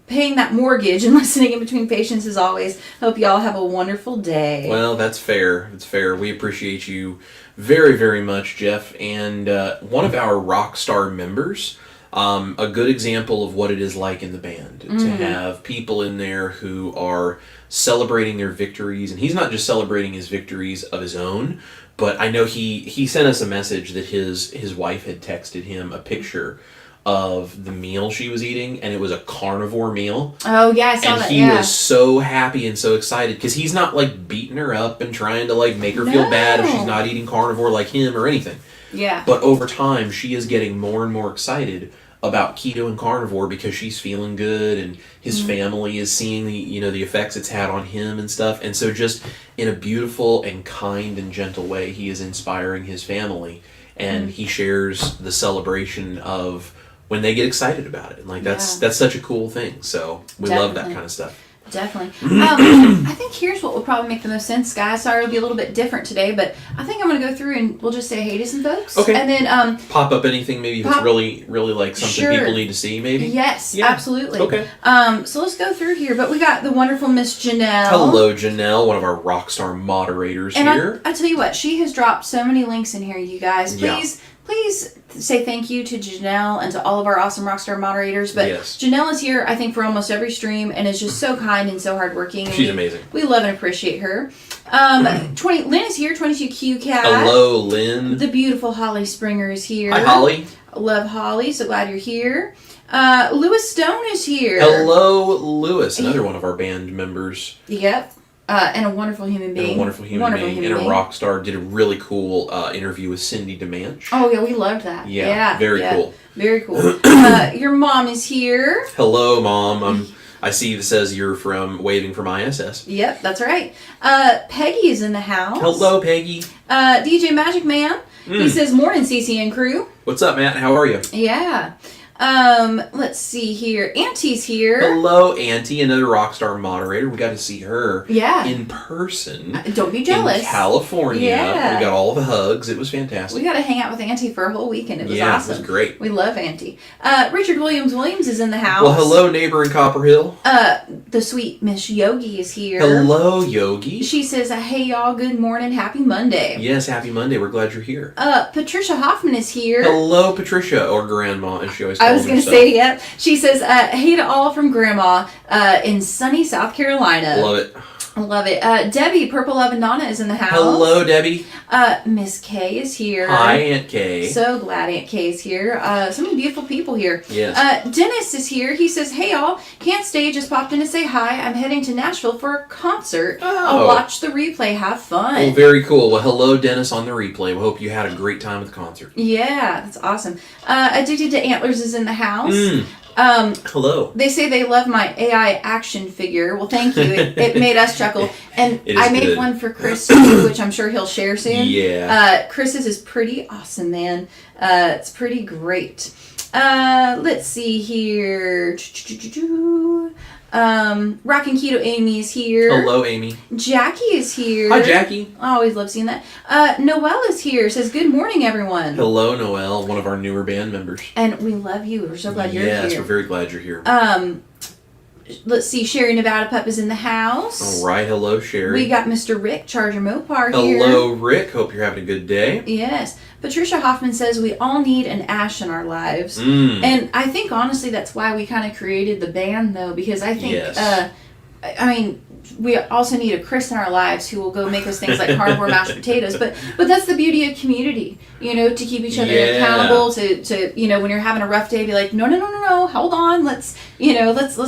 paying that mortgage and listening in between patients as always. Hope y'all have a wonderful day." Well, that's fair. It's fair. We appreciate you very, very much, Jeff. And one of our Rockstar members, a good example of what it is like in the band to have people in there who are celebrating their victories. And he's not just celebrating his victories of his own, but I know he sent us a message that his wife had texted him a picture of the meal she was eating, and it was a carnivore meal. Oh yeah, I saw that. And he was so happy and so excited because he's not like beating her up and trying to like make her feel bad if she's not eating carnivore like him or anything. Yeah. But over time, she is getting more and more excited about keto and carnivore because she's feeling good, and his family is seeing the effects it's had on him and stuff. And so just in a beautiful and kind and gentle way, he is inspiring his family, and he shares the celebration of when they get excited about it. And like that's such a cool thing. So we love that kind of stuff. Definitely. I think here's what will probably make the most sense, guys. Sorry, it'll be a little bit different today, but I think I'm going to go through and we'll just say hey to some folks. Okay. And then pop up anything maybe that's really, really like something people need to see maybe? Yes, absolutely. Okay. So let's go through here. But we got the wonderful Miss Janelle. Hello, Janelle, one of our rockstar moderators here. I tell you what, she has dropped so many links in here, you guys. Please say thank you to Janelle and to all of our awesome Rockstar moderators. But Janelle is here, I think, for almost every stream and is just so kind and so hardworking. She's amazing. We love and appreciate her. Lynn is here, 22Q Cat. Hello, Lynn. The beautiful Holly Springer is here. Hi, Holly. Love Holly, so glad you're here. Lewis Stone is here. Hello, Lewis, another one of our band members. Yep. And a wonderful human being. And a wonderful human being. And a rock star. Did a really cool interview with Cindy DeManch. Oh, yeah, we loved that. Yeah, very cool. Very cool. Your mom is here. Hello, Mom. I see it says you're waving from ISS. Yep, that's right. Peggy is in the house. Hello, Peggy. DJ Magic Man. He says, morning, CCN crew. What's up, Matt? How are you? Yeah. Let's see here. Auntie's here. Hello, Auntie, another Rockstar moderator. We got to see her in person. Don't be jealous. In California. Yeah. We got all the hugs. It was fantastic. We got to hang out with Auntie for a whole weekend. It was awesome. It was great. We love Auntie. Richard Williams is in the house. Well, hello, neighbor in Copper Hill. The sweet Miss Yogi is here. Hello, Yogi. She says, hey, y'all, good morning. Happy Monday. Yes, happy Monday. We're glad you're here. Patricia Hoffman is here. Hello, Patricia, or Grandma, as she always calls herself. I was going to say, yep. She says, hey to all from Grandma in sunny South Carolina. Love it. Love it. Debbie, Purple Love and Donna is in the house. Hello, Debbie. Miss Kay is here. Hi, Aunt Kay. So glad Aunt Kay is here. So many beautiful people here. Yes. Dennis is here. He says, hey, y'all. Can't stay. Just popped in to say hi. I'm heading to Nashville for a concert. I'll watch the replay. Have fun. Well, very cool. Well, hello, Dennis, on the replay. We hope you had a great time at the concert. Yeah, that's awesome. Addicted to Antlers is in the house. Hello. They say they love my AI action figure. Well, thank you. It made us chuckle. And I made one for Chris too, which I'm sure he'll share soon. Yeah. Chris's is pretty awesome, man. It's pretty great. Let's see here. Rockin' Keto Amy is here. Hello, Amy. Jackie is here. Hi, Jackie. I always love seeing that. Noelle is here. Says, good morning, everyone. Hello, Noelle, one of our newer band members. And we love you. We're so glad you're here. Yes, we're very glad you're here. Let's see. Sherry Nevada Pup is in the house. All right. Hello, Sherry. We got Mr. Rick Charger Mopar here. Hello, Rick. Hope you're having a good day. Yes. Patricia Hoffman says we all need an Ash in our lives. And I think, honestly, that's why we kind of created the band, though, because I think, we also need a Chris in our lives who will go make us things like carnivore mashed potatoes. But that's the beauty of community, to keep each other accountable, to when you're having a rough day, be like, no, hold on, let's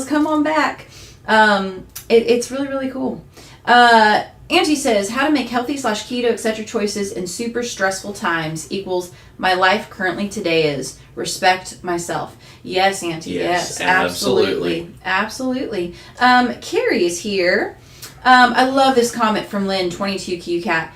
come on back. It's really, really cool. Auntie says, how to make healthy / keto, etc. choices in super stressful times equals my life currently today is respect myself. Yes, Auntie. Yes, absolutely. Absolutely. Carrie is here. I love this comment from Lynn, 22Q Cat.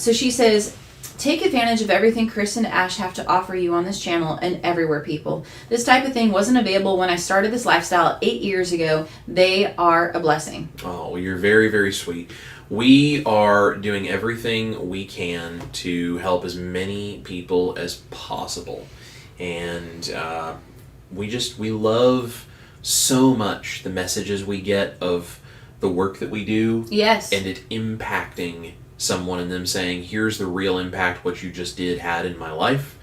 So she says, take advantage of everything Chris and Ash have to offer you on this channel and everywhere, people. This type of thing wasn't available when I started this lifestyle 8 years ago. They are a blessing. Oh, well, you're very, very sweet. We are doing everything we can to help as many people as possible. And we love so much the messages we get of the work that we do. Yes. And it impacting someone and them saying, here's the real impact what you just did had in my life.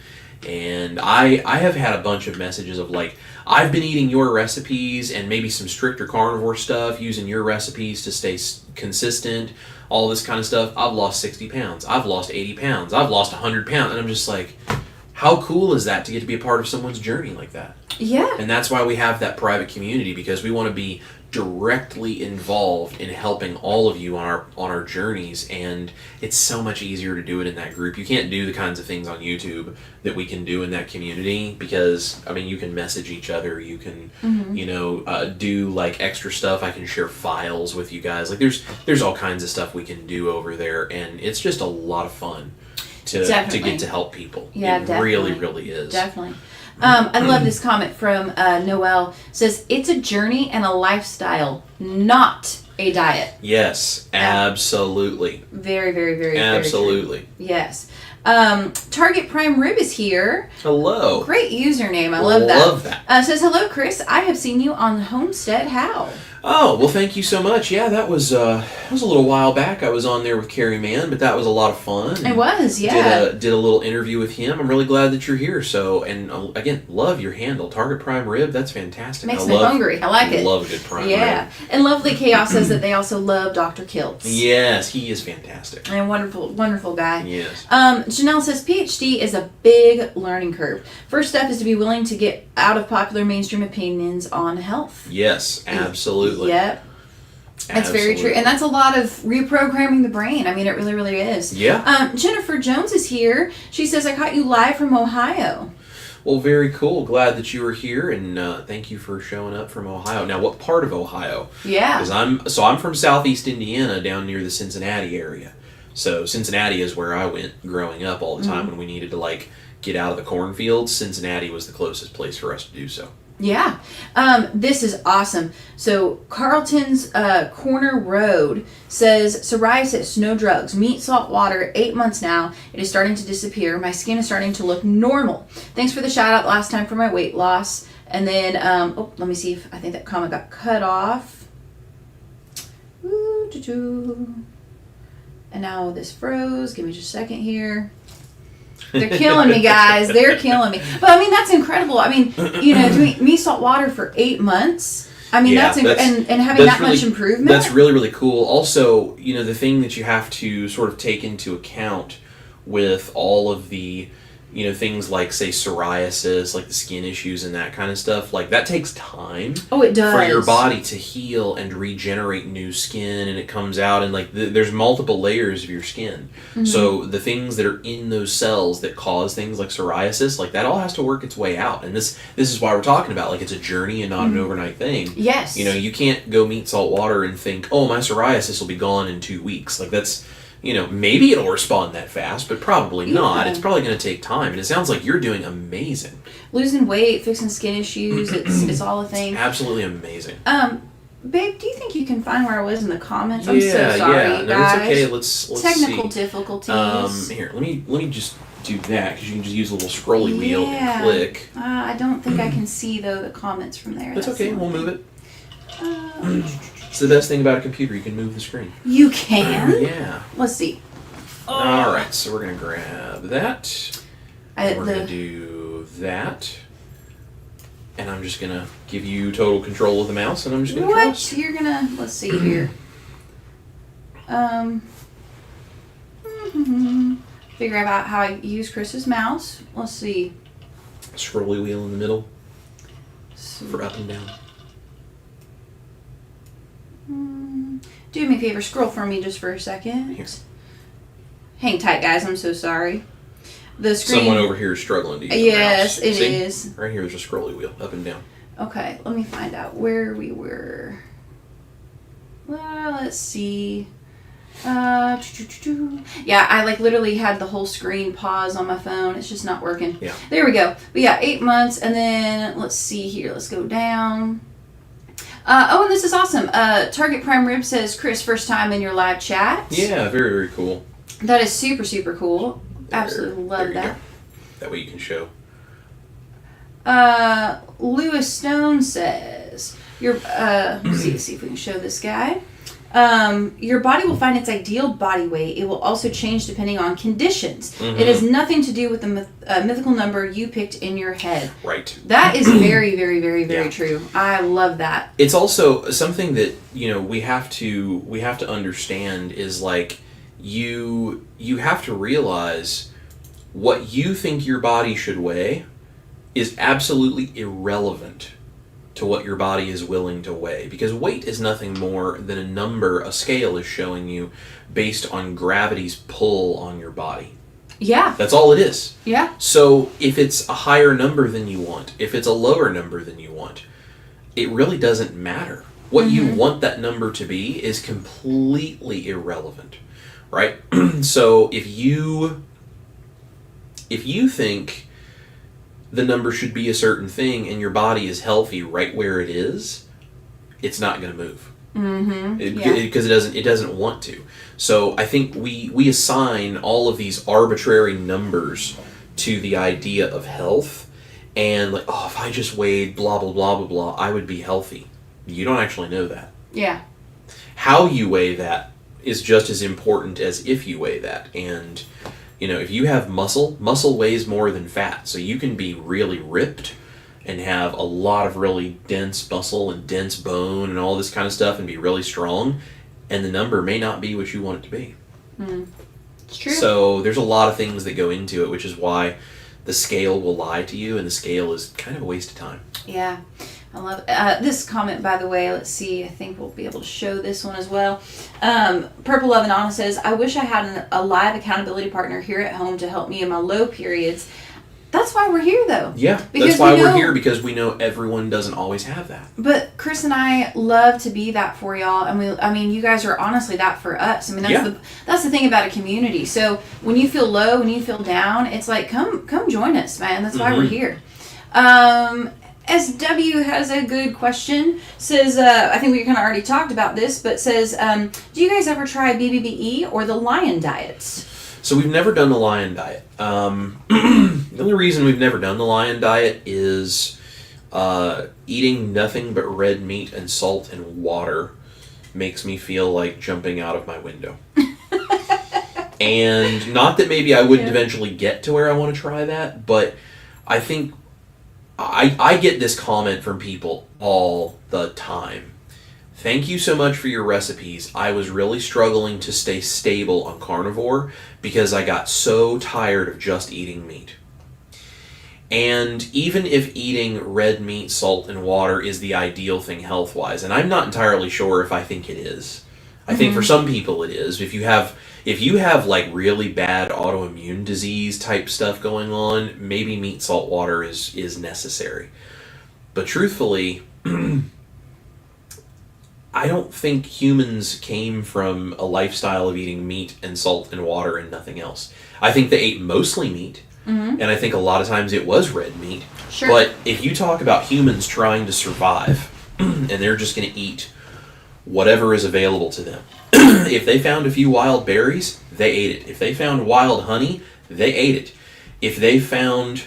And I have had a bunch of messages of like, I've been eating your recipes and maybe some stricter carnivore stuff, using your recipes to stay consistent, all this kind of stuff. I've lost 60 pounds. I've lost 80 pounds. I've lost 100 pounds. And I'm just like, how cool is that to get to be a part of someone's journey like that? Yeah. And that's why we have that private community, because we want to be directly involved in helping all of you on our journeys, and it's so much easier to do it in that group. You can't do the kinds of things on YouTube that we can do in that community, because I mean, you can message each other, you can do like extra stuff. I can share files with you guys. Like there's all kinds of stuff we can do over there, and it's just a lot of fun to get to help people. Yeah, it definitely. really is. Definitely. I love this comment from Noelle. Says, it's a journey and a lifestyle, not a diet. Yes, absolutely. Very, very, very, absolutely. Very true. Yes. Target Prime Rib is here. Hello. Great username. I love that. Love that. Says, hello, Chris. I have seen you on Homestead How. Oh, well, thank you so much. Yeah, that was a little while back. I was on there with Carrie Mann, but that was a lot of fun. It was, yeah. Did a little interview with him. I'm really glad that you're here. So, and again, love your handle, Target Prime Rib. That's fantastic. Makes me hungry. I like it. Love a good prime rib. Yeah. And Lovely Chaos says that they also love Dr. Kiltz. Yes, he is fantastic. And wonderful, wonderful guy. Yes. Janelle says PhD is a big learning curve. First step is to be willing to get out of popular mainstream opinions on health. Yes, absolutely. Yep. That's very true. And that's a lot of reprogramming the brain. I mean, it really, really is. Yeah. Jennifer Jones is here. She says, I caught you live from Ohio. Well, very cool. Glad that you were here, and thank you for showing up from Ohio. Now, what part of Ohio? Yeah. Because I'm from Southeast Indiana, down near the Cincinnati area. So Cincinnati is where I went growing up all the time when we needed to like get out of the cornfields. Cincinnati was the closest place for us to do so. Yeah. This is awesome. So Carlton's Corner Road says, psoriasis, no drugs, meat, salt, water, 8 months now. It is starting to disappear. My skin is starting to look normal. Thanks for the shout out last time for my weight loss. And then, let me see if I think that comment got cut off. And now this froze. Give me just a second here. They're killing me, guys. They're killing me. But I mean, that's incredible. I mean, doing meat, salt, water for 8 months. I mean, yeah, and having that really, much improvement. That's really, really cool. Also, the thing that you have to sort of take into account with all of the, things like, say, psoriasis, like the skin issues and that kind of stuff, like that takes time. Oh, it does. For your body to heal and regenerate new skin, and it comes out, and like there's multiple layers of your skin. Mm-hmm. So the things that are in those cells that cause things like psoriasis, like that all has to work its way out. And this is why we're talking about, like, it's a journey and not an overnight thing. Yes. You can't go meat, salt, water and think, oh, my psoriasis will be gone in 2 weeks. Like that's, maybe it'll respond that fast, but probably not. It's probably going to take time. And it sounds like you're doing amazing. Losing weight, fixing skin issues, it's all a thing. Absolutely amazing. Babe, do you think you can find where I was in the comments? I'm so sorry, yeah. No, guys. it's okay. Let's Technical see. difficulties. Here, let me just do that, because you can just use a little scrolly wheel and click. I don't think I can see though the comments from there. That's okay. We'll move it. It's the best thing about a computer. You can move the screen. You can? Yeah. Let's see. All right. So we're gonna grab that. We're gonna do that. And I'm just gonna give you total control of the mouse, and I'm just gonna trust. You're gonna, let's see here. Figure out how I use Chris's mouse. Let's see. Scrolly wheel in the middle for up and down. Do me a favor, scroll for me just for a second. Here. Hang tight, guys. I'm so sorry. The screen. Someone over here is struggling to use yes, the mouse. it is. Right here is a scrolly wheel, up and down. Okay, let me find out where we were. Well, let's see. Yeah, I like literally had the whole screen pause on my phone. It's just not working. Yeah. There we go. But yeah, 8 months, and then let's see here. Let's go down. And this is awesome. Target Prime Rib says, Chris, first time in your live chat. Yeah, very, very cool. That is super, super cool. Absolutely love that. Go. That way you can show. Lewis Stone says, let's see if we can show this guy. your body will find its ideal body weight. It will also change depending on conditions. It has nothing to do with the mythical number you picked in your head. Right. That is very, very, very, very true. I love that. It's also something that, we have to understand is like you have to realize what you think your body should weigh is absolutely irrelevant to what your body is willing to weigh, because weight is nothing more than a number a scale is showing you based on gravity's pull on your body. Yeah. That's all it is. Yeah. So if it's a higher number than you want, if it's a lower number than you want, it really doesn't matter. What you want that number to be is completely irrelevant, right? So if you think the number should be a certain thing and your body is healthy right where it is, it's not going to move. Because it doesn't want to. So I think we assign all of these arbitrary numbers to the idea of health, and like, oh, if I just weighed blah blah blah blah blah, I would be healthy. You don't actually know that. Yeah. How you weigh that is just as important as if you weigh that. And if you have muscle weighs more than fat. So you can be really ripped and have a lot of really dense muscle and dense bone and all this kind of stuff and be really strong, and the number may not be what you want it to be. It's true. So there's a lot of things that go into it, which is why the scale will lie to you, and the scale is kind of a waste of time. Yeah. I love it. This comment, by the way, let's see, I think we'll be able to show this one as well. Purple Love and Anna says, I wish I had a live accountability partner here at home to help me in my low periods. That's why we're here, though. Yeah, that's why we're here, because we know everyone doesn't always have that. But Chris and I love to be that for y'all, and you guys are honestly that for us. That's the thing about a community. So when you feel low, when you feel down, it's like, come join us, man. That's why we're here. SW has a good question. Says, I think we kind of already talked about this, but says, do you guys ever try BBBE or the lion diets? So we've never done the lion diet. The only reason we've never done the lion diet is eating nothing but red meat and salt and water makes me feel like jumping out of my window. And not that maybe I wouldn't eventually get to where I want to try that, but I think I get this comment from people all the time. Thank you so much for your recipes. I was really struggling to stay stable on carnivore because I got so tired of just eating meat. And even if eating red meat, salt, and water is the ideal thing health-wise, and I'm not entirely sure if I think it is. I think for some people it is. If you have like really bad autoimmune disease type stuff going on, maybe meat, salt, water is necessary. But truthfully, I don't think humans came from a lifestyle of eating meat and salt and water and nothing else. I think they ate mostly meat, and I think a lot of times it was red meat. Sure. But if you talk about humans trying to survive, and they're just going to eat whatever is available to them. If they found a few wild berries, they ate it. If they found wild honey, they ate it. If they found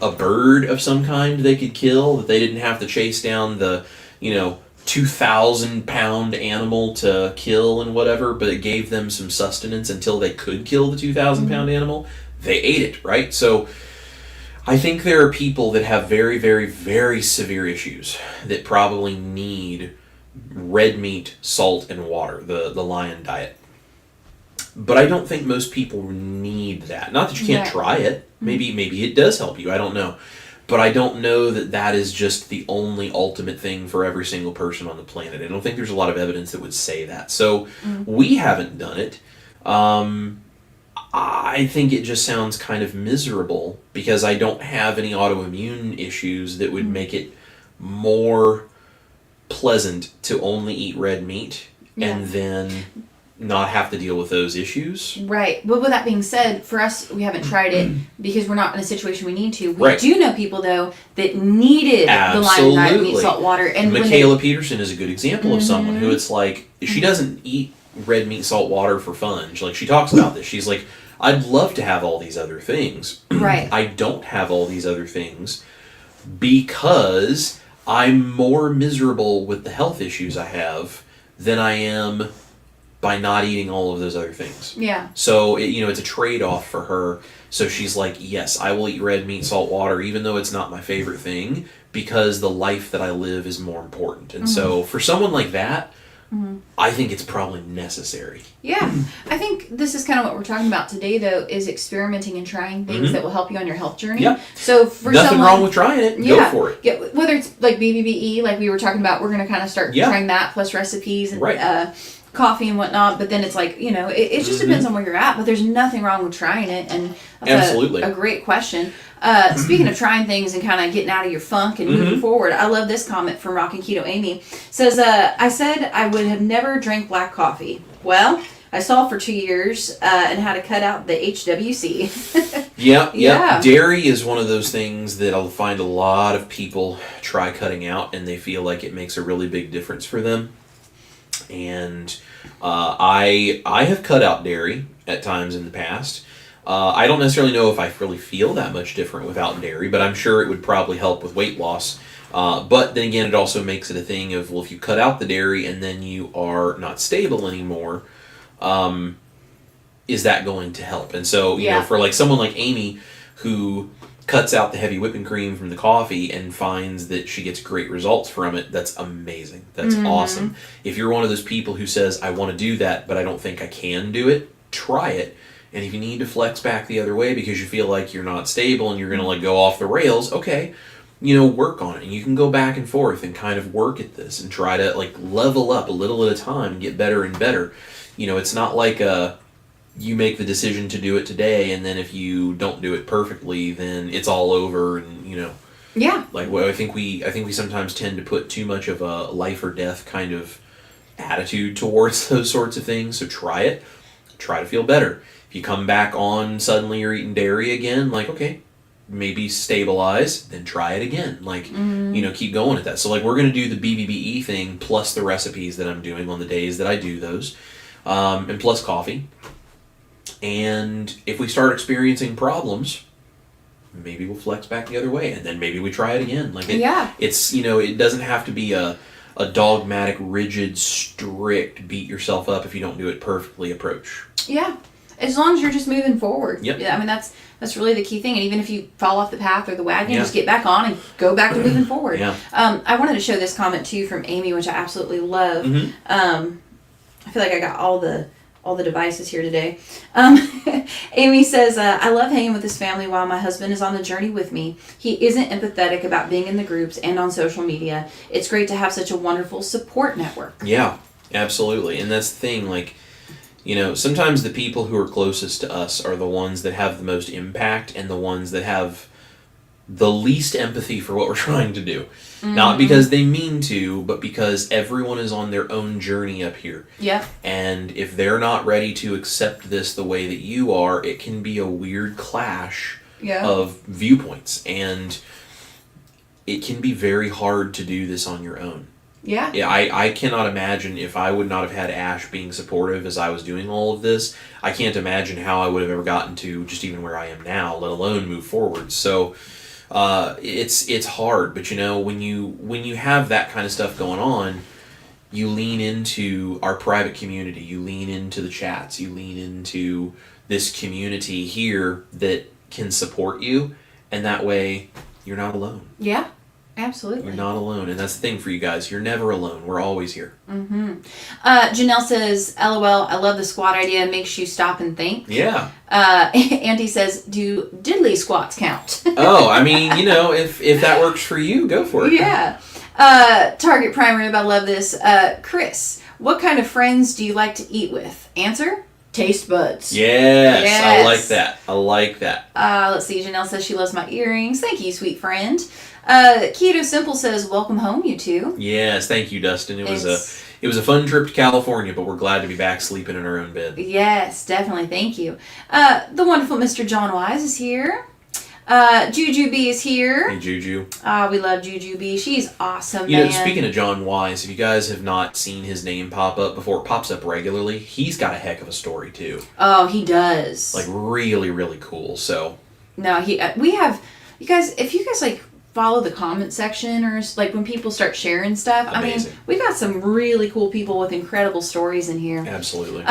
a bird of some kind they could kill, that they didn't have to chase down the, 2,000-pound animal to kill and whatever, but it gave them some sustenance until they could kill the 2,000-pound animal, they ate it, right? So I think there are people that have very, very, very severe issues that probably need red meat, salt, and water, the lion diet. But I don't think most people need that. Not that you can't try it. Maybe it does help you. I don't know. But I don't know that is just the only ultimate thing for every single person on the planet. I don't think there's a lot of evidence that would say that. So we haven't done it. I think it just sounds kind of miserable because I don't have any autoimmune issues that would make it more pleasant to only eat red meat and then not have to deal with those issues. Right. But with that being said, for us, we haven't tried it because we're not in a situation we need to. We do know people, though, that needed the lion diet, meat, salt, water. And Michaela Peterson is a good example of someone who it's like, she doesn't eat red meat, salt, water for fun. She talks about this. She's like, I'd love to have all these other things. Right. I don't have all these other things because I'm more miserable with the health issues I have than I am by not eating all of those other things. Yeah. So, it's a trade-off for her. So she's like, yes, I will eat red meat, salt water, even though it's not my favorite thing, because the life that I live is more important. And so for someone like that, I think it's probably necessary. Yeah. I think this is kind of what we're talking about today, though, is experimenting and trying things that will help you on your health journey. Yeah. So for Nothing someone, wrong with trying it. Go for it. Yeah. Whether it's like BBBE, like we were talking about, we're going to kind of start trying that, plus recipes and coffee and whatnot. But then it's like, it just depends on where you're at. But there's nothing wrong with trying it. And that's a great question. Speaking of trying things and kind of getting out of your funk and moving forward, I love this comment from Rockin' Keto Amy. Says, I said I would have never drank black coffee. Well, I saw for 2 years and had to cut out the HWC. Yeah. Dairy is one of those things that I'll find a lot of people try cutting out, and they feel like it makes a really big difference for them. And I have cut out dairy at times in the past. I don't necessarily know if I really feel that much different without dairy, but I'm sure it would probably help with weight loss. But then again, it also makes it a thing of, well, if you cut out the dairy and then you are not stable anymore, is that going to help? And so, for like someone like Amy, who cuts out the heavy whipping cream from the coffee and finds that she gets great results from it, that's amazing. That's awesome. If you're one of those people who says, I want to do that, but I don't think I can do it, try it. And if you need to flex back the other way because you feel like you're not stable and you're going to go off the rails, okay, work on it. And you can go back and forth and kind of work at this and try to level up a little at a time and get better and better. It's not like you make the decision to do it today, and then if you don't do it perfectly, then it's all over. And I think we sometimes tend to put too much of a life or death kind of attitude towards those sorts of things. So try it. Try to feel better. If you come back on, suddenly you're eating dairy again, okay, maybe stabilize, then try it again. Keep going at that. So we're going to do the BBBE thing plus the recipes that I'm doing on the days that I do those, and plus coffee. And if we start experiencing problems, maybe we'll flex back the other way, and then maybe we try it again. It's, it doesn't have to be a dogmatic, rigid, strict, beat yourself up if you don't do it perfectly approach. Yeah. As long as you're just moving forward. Yep. Yeah, I mean, that's really the key thing. And even if you fall off the path or the wagon, just get back on and go back to moving forward. Yeah. I wanted to show this comment too from Amy, which I absolutely love. I feel like I got all the devices here today. Amy says, I love hanging with this family while my husband is on the journey with me. He isn't empathetic about being in the groups and on social media. It's great to have such a wonderful support network. Yeah, absolutely. And that's the thing, sometimes the people who are closest to us are the ones that have the most impact and the ones that have the least empathy for what we're trying to do. Not because they mean to, but because everyone is on their own journey up here. Yeah. And if they're not ready to accept this the way that you are, it can be a weird clash of viewpoints. And it can be very hard to do this on your own. Yeah. Yeah, I cannot imagine if I would not have had Ash being supportive as I was doing all of this. I can't imagine how I would have ever gotten to just even where I am now, let alone move forward. So it's hard, but when you have that kind of stuff going on, you lean into our private community, you lean into the chats, you lean into this community here that can support you, and that way you're not alone. Yeah. Absolutely. You're not alone. And that's the thing for you guys. You're never alone. We're always here. Janelle says, LOL, I love the squat idea. It makes you stop and think. Yeah. Andy says, do diddly squats count? Oh, I mean, if that works for you, go for it. Yeah. Target Prime Rib, I love this. Chris, what kind of friends do you like to eat with? Answer, taste buds. Yes. I like that. Let's see. Janelle says she loves my earrings. Thank you, sweet friend. Keto Simple says, welcome home, you two. Yes, thank you, Dustin. It was a fun trip to California, but we're glad to be back sleeping in our own bed. Yes, definitely. Thank you. The wonderful Mr. John Wise is here. Juju B is here. Hey, Juju. We love Juju B. She's awesome, man. Speaking of John Wise, if you guys have not seen his name pop up before, it pops up regularly. He's got a heck of a story, too. Oh, he does. Really, really cool. So. No, we have, you guys, if you guys follow the comment section or like when people start sharing stuff. Amazing. I mean, we got some really cool people with incredible stories in here. Absolutely.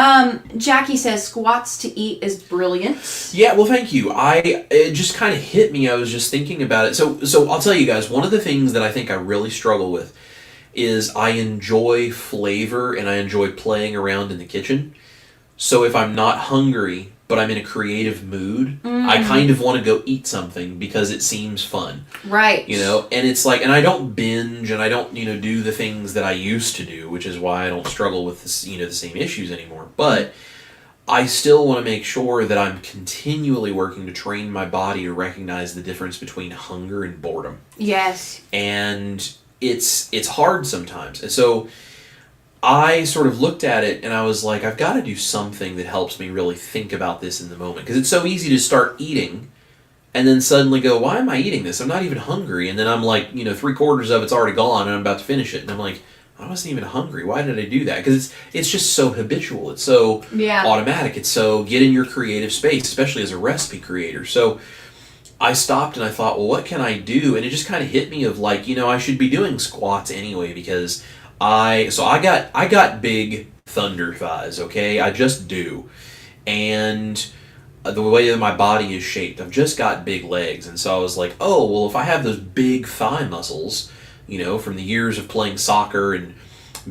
Jackie says squats to eat is brilliant. Yeah, well, thank you. It just kind of hit me. I was just thinking about it. So I'll tell you guys, one of the things that I think I really struggle with is I enjoy flavor and I enjoy playing around in the kitchen. So if I'm not hungry, but I'm in a creative mood, I kind of want to go eat something because it seems fun. Right. You know, and it's like, and I don't binge and I don't, do the things that I used to do, which is why I don't struggle with this, the same issues anymore. But I still want to make sure that I'm continually working to train my body to recognize the difference between hunger and boredom. Yes. And it's hard sometimes. And so I sort of looked at it and I was like, I've got to do something that helps me really think about this in the moment. Because it's so easy to start eating and then suddenly go, why am I eating this? I'm not even hungry. And then I'm like, 3/4 of it's already gone and I'm about to finish it. And I'm like, I wasn't even hungry. Why did I do that? Because it's just so habitual. It's so automatic. It's so get in your creative space, especially as a recipe creator. So I stopped and I thought, well, what can I do? And it just kind of hit me of like, I should be doing squats anyway because I got big thunder thighs, okay? I just do. And the way that my body is shaped, I've just got big legs. And so I was like, oh, well, if I have those big thigh muscles, from the years of playing soccer and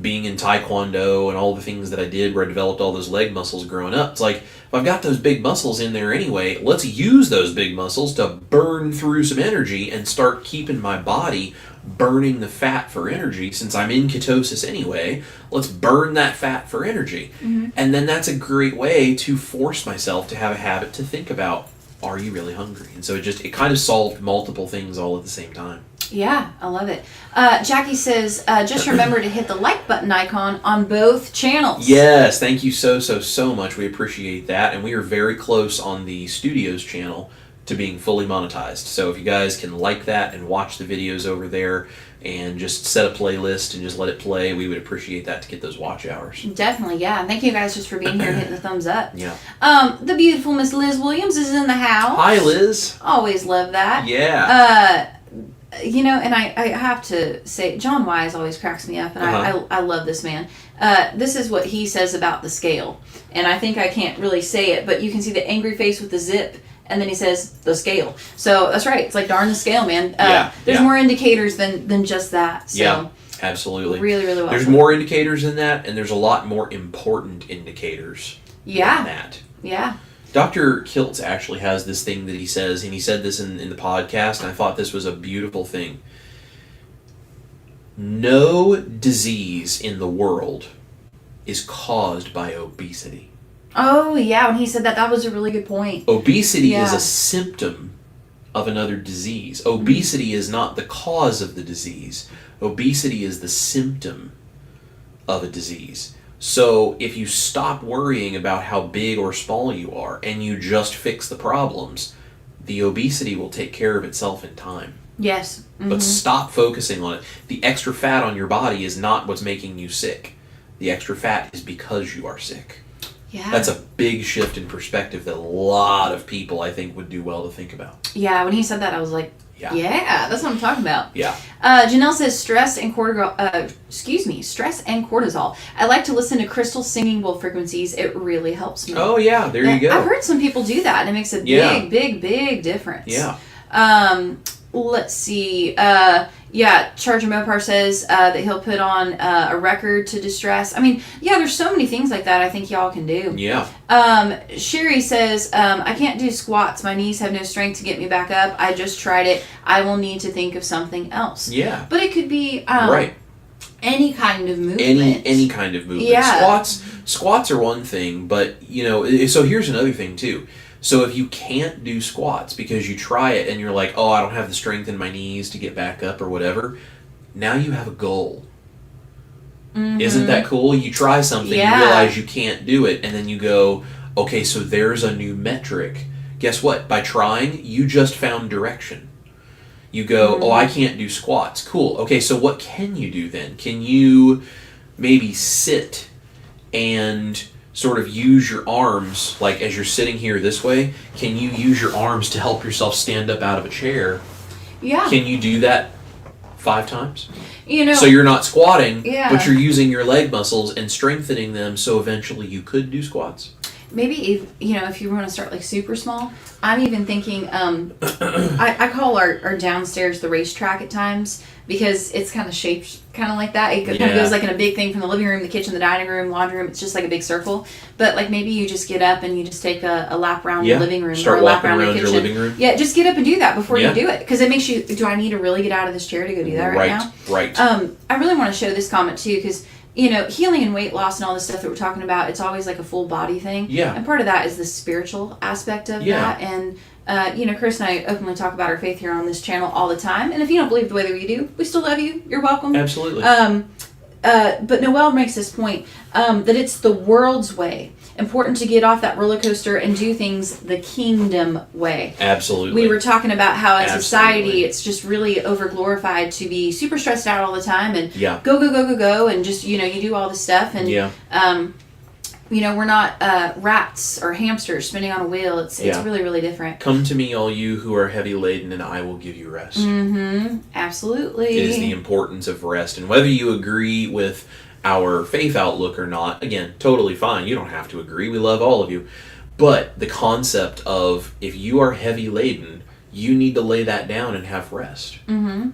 being in taekwondo and all the things that I did where I developed all those leg muscles growing up, it's like, if I've got those big muscles in there anyway, let's use those big muscles to burn through some energy and start keeping my body burning the fat for energy. Since I'm in ketosis anyway, let's burn that fat for energy. And then that's a great way to force myself to have a habit to think about, are you really hungry? And so it kind of solved multiple things all at the same time. Yeah, I love it. Jackie says, just remember to hit the like button icon on both channels. Yes, thank you so much. We appreciate that. And we are very close on the Studios channel to being fully monetized. So if you guys can like that and watch the videos over there and just set a playlist and just let it play, we would appreciate that to get those watch hours. Definitely, yeah. Thank you guys just for being here and hitting the thumbs up. Yeah. The beautiful Miss Liz Williams is in the house. Hi, Liz. Always love that. Yeah. And I have to say, John Wise always cracks me up, and I love this man. This is what he says about the scale, and I think I can't really say it, but you can see the angry face with the zip, and then he says the scale. So that's right. It's like, darn the scale, man. There's more indicators than just that. So yeah, absolutely. Really, really well. There's more indicators than that, and there's a lot more important indicators than that. Yeah. Dr. Kiltz actually has this thing that he says, and he said this in the podcast, and I thought this was a beautiful thing. No disease in the world is caused by obesity. Oh, yeah. When he said that, that was a really good point. Obesity is a symptom of another disease. Obesity is not the cause of the disease. Obesity is the symptom of a disease. So if you stop worrying about how big or small you are and you just fix the problems, the obesity will take care of itself in time. Yes. But stop focusing on it. The extra fat on your body is not what's making you sick. The extra fat is because you are sick. Yeah. That's a big shift in perspective that a lot of people, I think, would do well to think about. Yeah, when he said that, I was like, yeah, that's what I'm talking about. Yeah. Janelle says stress and cortisol. I like to listen to Crystal singing bowl frequencies. It really helps me. Oh yeah, there you go. I've heard some people do that, and it makes a big difference. Yeah. Let's see. Charger Mopar says that he'll put on a record to distress. I mean, there's so many things like that I think y'all can do. Yeah. Sherry says, I can't do squats. My knees have no strength to get me back up. I just tried it. I will need to think of something else. Yeah. But it could be any kind of movement. Any kind of movement. Yeah. Squats are one thing, but, so here's another thing, too. So if you can't do squats because you try it and you're like, oh, I don't have the strength in my knees to get back up or whatever, now you have a goal. Isn't that cool? You try something, you realize you can't do it, and then you go, okay, so there's a new metric. Guess what? By trying, you just found direction. You go, oh, I can't do squats. Cool. Okay, so what can you do then? Can you maybe sit and sort of use your arms, like as you're sitting here this way, can you use your arms to help yourself stand up out of a chair Yeah. Can you do that 5 times? You know, So you're not squatting, Yeah. but you're using your leg muscles and strengthening them, so eventually you could do squats. maybe if you want to start like super small, I'm even thinking I call our downstairs the racetrack at times, because it's kind of shaped kind of like that. It kind of goes like in a big thing from the living room, the kitchen, the dining room, laundry room. It's just like a big circle. But like maybe you just get up and you just take a lap around your living room, Start or a lap walking around around your your kitchen. living room. Yeah, just get up and do that before you do it, because it makes you. Do I need to really get out of this chair to go do that right now? Right. I really want to show this comment too, because healing and weight loss and all this stuff that we're talking about, it's always like a full body thing. Yeah. And part of that is the spiritual aspect of that. And, Chris and I openly talk about our faith here on this channel all the time. And if you don't believe the way that we do, we still love you. You're welcome. Absolutely. But Noelle makes this point that it's the world's way. Important to get off that roller coaster and do things the kingdom way. Absolutely. We were talking about how in society it's just really overglorified to be super stressed out all the time and go and just you do all this stuff and we're not rats or hamsters spinning on a wheel. It's really, really different. Come to me, all you who are heavy laden, and I will give you rest. Mm-hmm. Absolutely. It is the importance of rest, and whether you agree with our faith outlook or not, again, totally fine. You don't have to agree. We love all of you. But the concept of if you are heavy laden, you need to lay that down and have rest. Mm-hmm.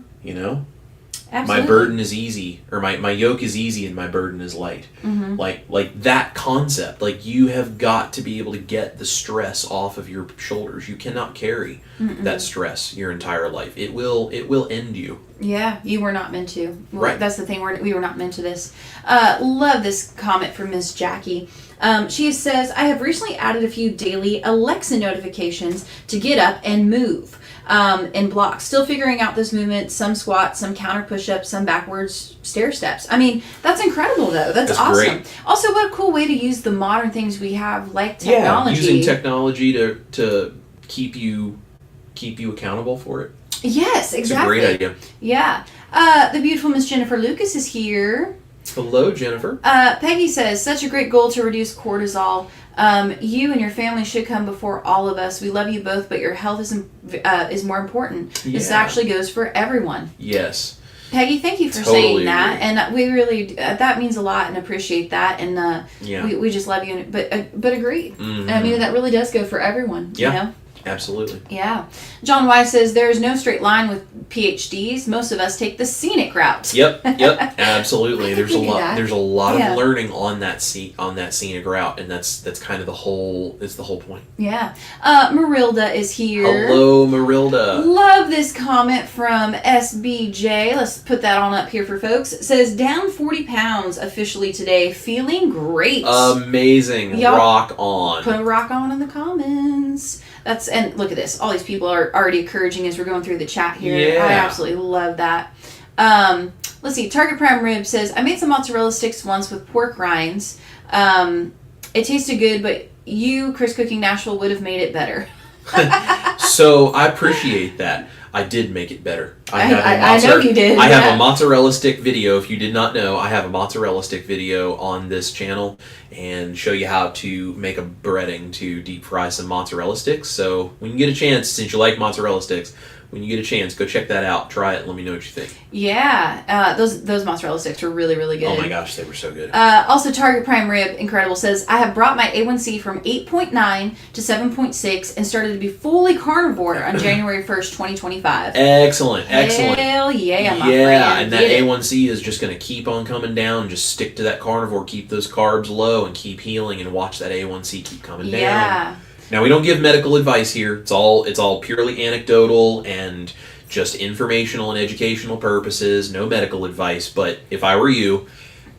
Absolutely. My burden is easy, or my yoke is easy and my burden is light. Mm-hmm. Like that concept, like you have got to be able to get the stress off of your shoulders. You cannot carry that stress your entire life. It will end you. Yeah, you were not meant to. Right. That's the thing. We were not meant to this. Love this comment from Miss Jackie. She says, I have recently added a few daily Alexa notifications to get up and move. In blocks. Still figuring out those movements, some squats, some counter push-ups, some backwards stair steps. I mean, that's incredible though. That's awesome. Great. Also, what a cool way to use the modern things we have, like technology. Yeah, using technology to keep you accountable for it. Yes, exactly. It's a great idea. Yeah. The beautiful Miss Jennifer Lucas is here. Hello, Jennifer. Peggy says, such a great goal to reduce cortisol. You and your family should come before all of us. We love you both, but your health is more important. Yeah. This actually goes for everyone. Yes. Peggy, thank you for saying that, and we really that means a lot and appreciate that, and we just love you. But agreed. Mm-hmm. I mean, that really does go for everyone. Yeah. You know? Absolutely. Yeah. John Wise says there is no straight line with PhDs. Most of us take the scenic route. Yep. Absolutely. There's a lot. There's a lot Yeah. of learning on that scenic route, and that's kind of the whole point. Yeah. Marilda is here. Hello, Marilda. Love this comment from SBJ. Let's put that on up here for folks. It says down 40 pounds officially today. Feeling great. Amazing. Y'all rock on. Put a rock on in the comments. And look at this. All these people are already encouraging as we're going through the chat here. Yeah. I absolutely love that. Let's see. Target Prime Rib says, I made some mozzarella sticks once with pork rinds. It tasted good, but you, Chris Cooking Nashville, would have made it better. So I appreciate that. I did make it better. I know you did. I have a mozzarella stick video. If you did not know, I have a mozzarella stick video on this channel and show you how to make a breading to deep fry some mozzarella sticks. So when you get a chance, since you like mozzarella sticks, when you get a chance, go check that out. Try it and let me know what you think. Yeah, those mozzarella sticks were really, really good. Oh my gosh, they were so good. Also, Target Prime Rib, incredible, says, I have brought my A1C from 8.9 to 7.6 and started to be fully carnivore on January 1st, 2025. Excellent. Hell yeah, my friend. Yeah, and that Get it. A1C is just going to keep on coming down. Just stick to that carnivore, keep those carbs low, and keep healing, and watch that A1C keep coming down. Yeah. Now, we don't give medical advice here. It's all purely anecdotal and just informational and educational purposes. No medical advice. But if I were you,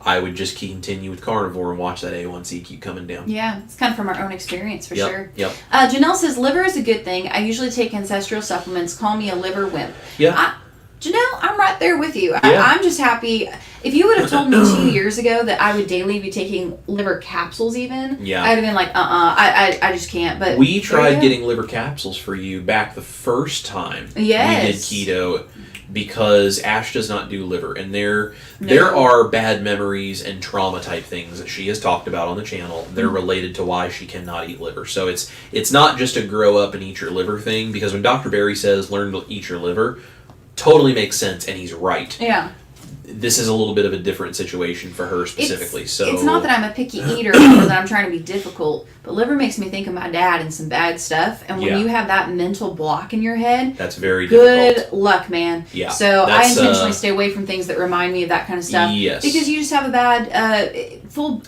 I would just continue with carnivore and watch that A1C keep coming down. Yeah, it's kind of from our own experience for sure. Yep. Janelle says, liver is a good thing. I usually take ancestral supplements. Call me a liver wimp. Yeah. Janelle, I'm right there with you. Yeah. I'm just happy. If you would have told me 2 years ago that I would daily be taking liver capsules even, I'd have been like, I just can't. But we tried getting liver capsules for you back the first time we did keto because Ash does not do liver. And there are bad memories and trauma type things that she has talked about on the channel. They're related to why she cannot eat liver. So it's not just a grow up and eat your liver thing, because when Dr. Berry says learn to eat your liver, totally makes sense, and he's right. Yeah. This is a little bit of a different situation for her specifically. It's not that I'm a picky eater or that I'm trying to be difficult, but liver makes me think of my dad and some bad stuff. And when you have that mental block in your head, that's very good difficult. Luck, man. Yeah. So I intentionally stay away from things that remind me of that kind of stuff. Yes. Because you just have a bad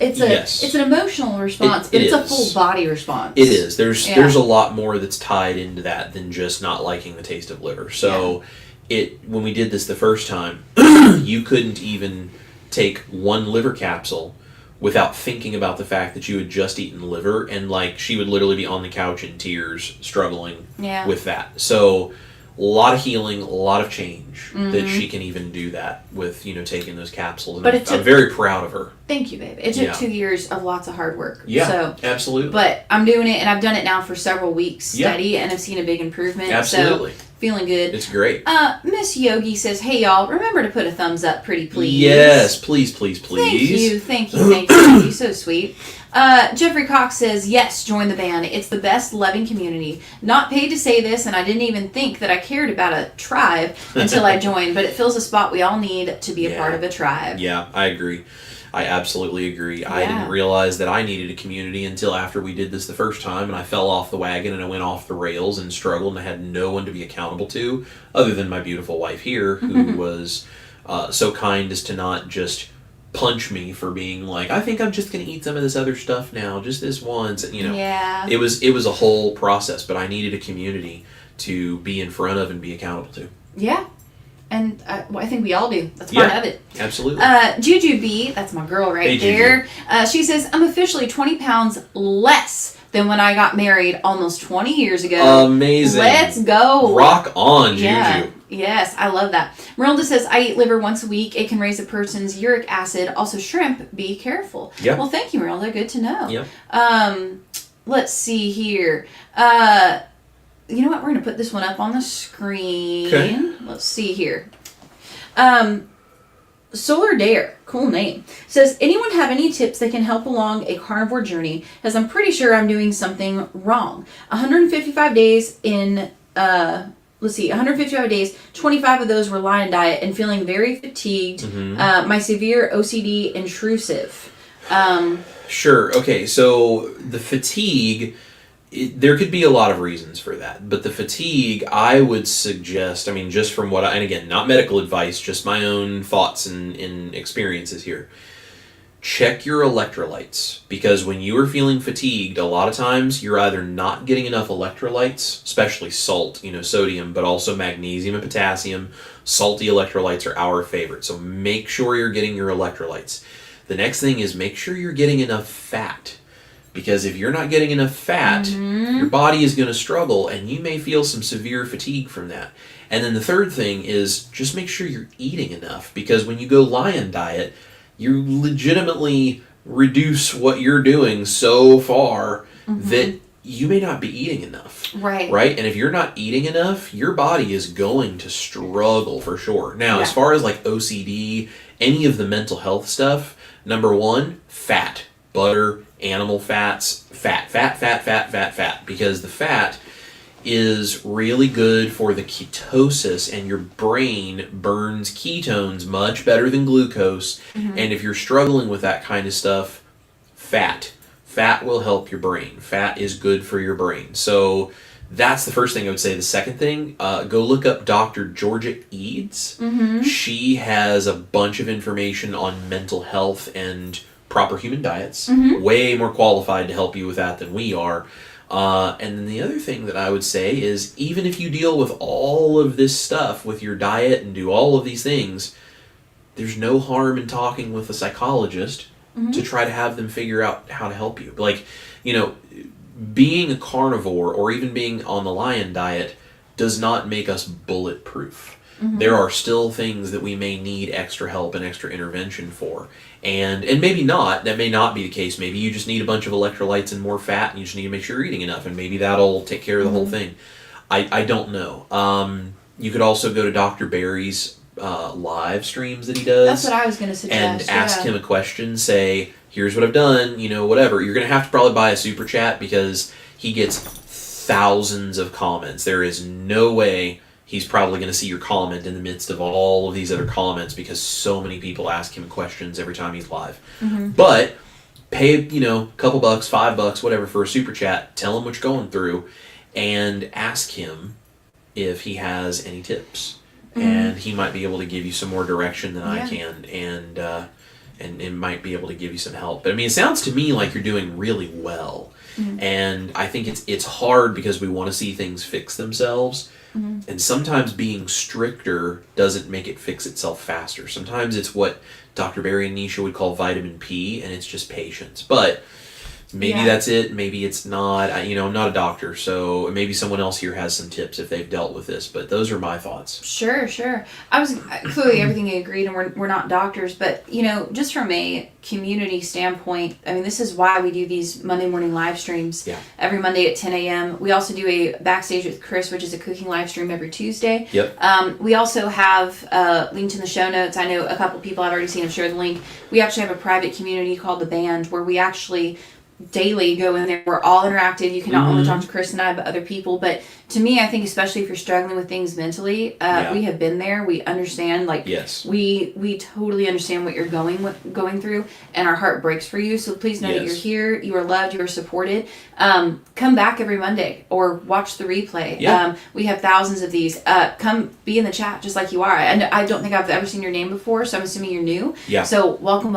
it's an emotional response, but it's a full body response. It is. There's a lot more that's tied into that than just not liking the taste of liver. So when we did this the first time, you couldn't even take one liver capsule without thinking about the fact that you had just eaten liver, and like she would literally be on the couch in tears struggling with that. So a lot of healing, a lot of change that she can even do that with, taking those capsules. And I'm very proud of her. Thank you, babe. It took 2 years of lots of hard work. Yeah, so, absolutely. But I'm doing it, and I've done it now for several weeks steady, and I've seen a big improvement. Absolutely. So, feeling good. It's great. Miss Yogi says, hey, y'all, remember to put a thumbs up, pretty please. Yes, please, please, please. Thank you. You're so sweet. Jeffrey Cox says, yes, join the band. It's the best loving community. Not paid to say this, and I didn't even think that I cared about a tribe until I joined, but it fills a spot we all need to be a part of a tribe. Yeah, I agree. I absolutely agree. I didn't realize that I needed a community until after we did this the first time, and I fell off the wagon and I went off the rails and struggled, and I had no one to be accountable to other than my beautiful wife here, who was so kind as to not just punch me for being like, I think I'm just going to eat some of this other stuff now, just this once. And, it was a whole process, but I needed a community to be in front of and be accountable to. Yeah. And I think we all do. That's part of it. Absolutely. Juju B, that's my girl right there. She says, I'm officially 20 pounds less than when I got married almost 20 years ago. Amazing. Let's go. Rock on, Juju. Yeah. Yes, I love that. Marilda says, I eat liver once a week. It can raise a person's uric acid. Also shrimp. Be careful. Yep. Well, thank you, Marilda. Good to know. Yep. Let's see here. You know what? We're going to put this one up on the screen. Okay. Let's see here. Solar Dare, cool name, says, anyone have any tips that can help along a carnivore journey, as I'm pretty sure I'm doing something wrong. 155 days in, 155 days, 25 of those were lion diet and feeling very fatigued. My severe OCD intrusive. Sure. Okay. So the fatigue, there could be a lot of reasons for that, but the fatigue, I would suggest, just from what and again, not medical advice, just my own thoughts and experiences here. Check your electrolytes, because when you are feeling fatigued, a lot of times you're either not getting enough electrolytes, especially salt, sodium, but also magnesium and potassium. Salty electrolytes are our favorite. So make sure you're getting your electrolytes. The next thing is make sure you're getting enough fat. Because if you're not getting enough fat, your body is going to struggle, and you may feel some severe fatigue from that. And then the third thing is just make sure you're eating enough, because when you go lion diet, you legitimately reduce what you're doing so far that you may not be eating enough. Right? And if you're not eating enough, your body is going to struggle for sure. Now, as far as like OCD, any of the mental health stuff, number one, fat. Butter, animal fats, fat, because the fat is really good for the ketosis, and your brain burns ketones much better than glucose. And if you're struggling with that kind of stuff, fat will help your brain. Fat is good for your brain. So that's the first thing I would say. The second thing, go look up Dr. Georgia Eads. She has a bunch of information on mental health and proper human diets, way more qualified to help you with that than we are. And then the other thing that I would say is, even if you deal with all of this stuff with your diet and do all of these things, there's no harm in talking with a psychologist to try to have them figure out how to help you. Like, being a carnivore or even being on the lion diet does not make us bulletproof. There are still things that we may need extra help and extra intervention for. And maybe not. That may not be the case. Maybe you just need a bunch of electrolytes and more fat, and you just need to make sure you're eating enough, and maybe that'll take care of the whole thing. I don't know. You could also go to Dr. Barry's live streams that he does. That's what I was going to suggest. And ask him a question. Say, here's what I've done, whatever. You're going to have to probably buy a super chat, because he gets thousands of comments. There is no way he's probably going to see your comment in the midst of all of these other comments because so many people ask him questions every time he's live. But pay, a couple bucks, $5, whatever, for a super chat, tell him what you're going through, and ask him if he has any tips. And he might be able to give you some more direction than I can, and might be able to give you some help. But I mean, it sounds to me like you're doing really well. And I think it's hard because we want to see things fix themselves. And sometimes being stricter doesn't make it fix itself faster. Sometimes it's what Dr. Barry and Nisha would call vitamin P, and it's just patience. But maybe that's it. Maybe it's not. I'm not a doctor, so maybe someone else here has some tips if they've dealt with this. But those are my thoughts. Sure. I was clearly everything I agreed, and we're not doctors, but just from a community standpoint, I mean, this is why we do these Monday morning live streams every Monday at 10 a.m. We also do a Backstage with Chris, which is a cooking live stream every Tuesday. We also have linked in the show notes. I know a couple people I've already seen have shared the link. We actually have a private community called The Band where we actually daily go in there. We're all interactive. You can not only talk to Chris and I, but other people. But to me, I think especially if you're struggling with things mentally, we have been there. We understand. We totally understand what you're going through, and our heart breaks for you. So please know that you're here. You are loved. You are supported. Come back every Monday or watch the replay. We have thousands of these. Come be in the chat just like you are. And I don't think I've ever seen your name before, so I'm assuming you're new. So welcome.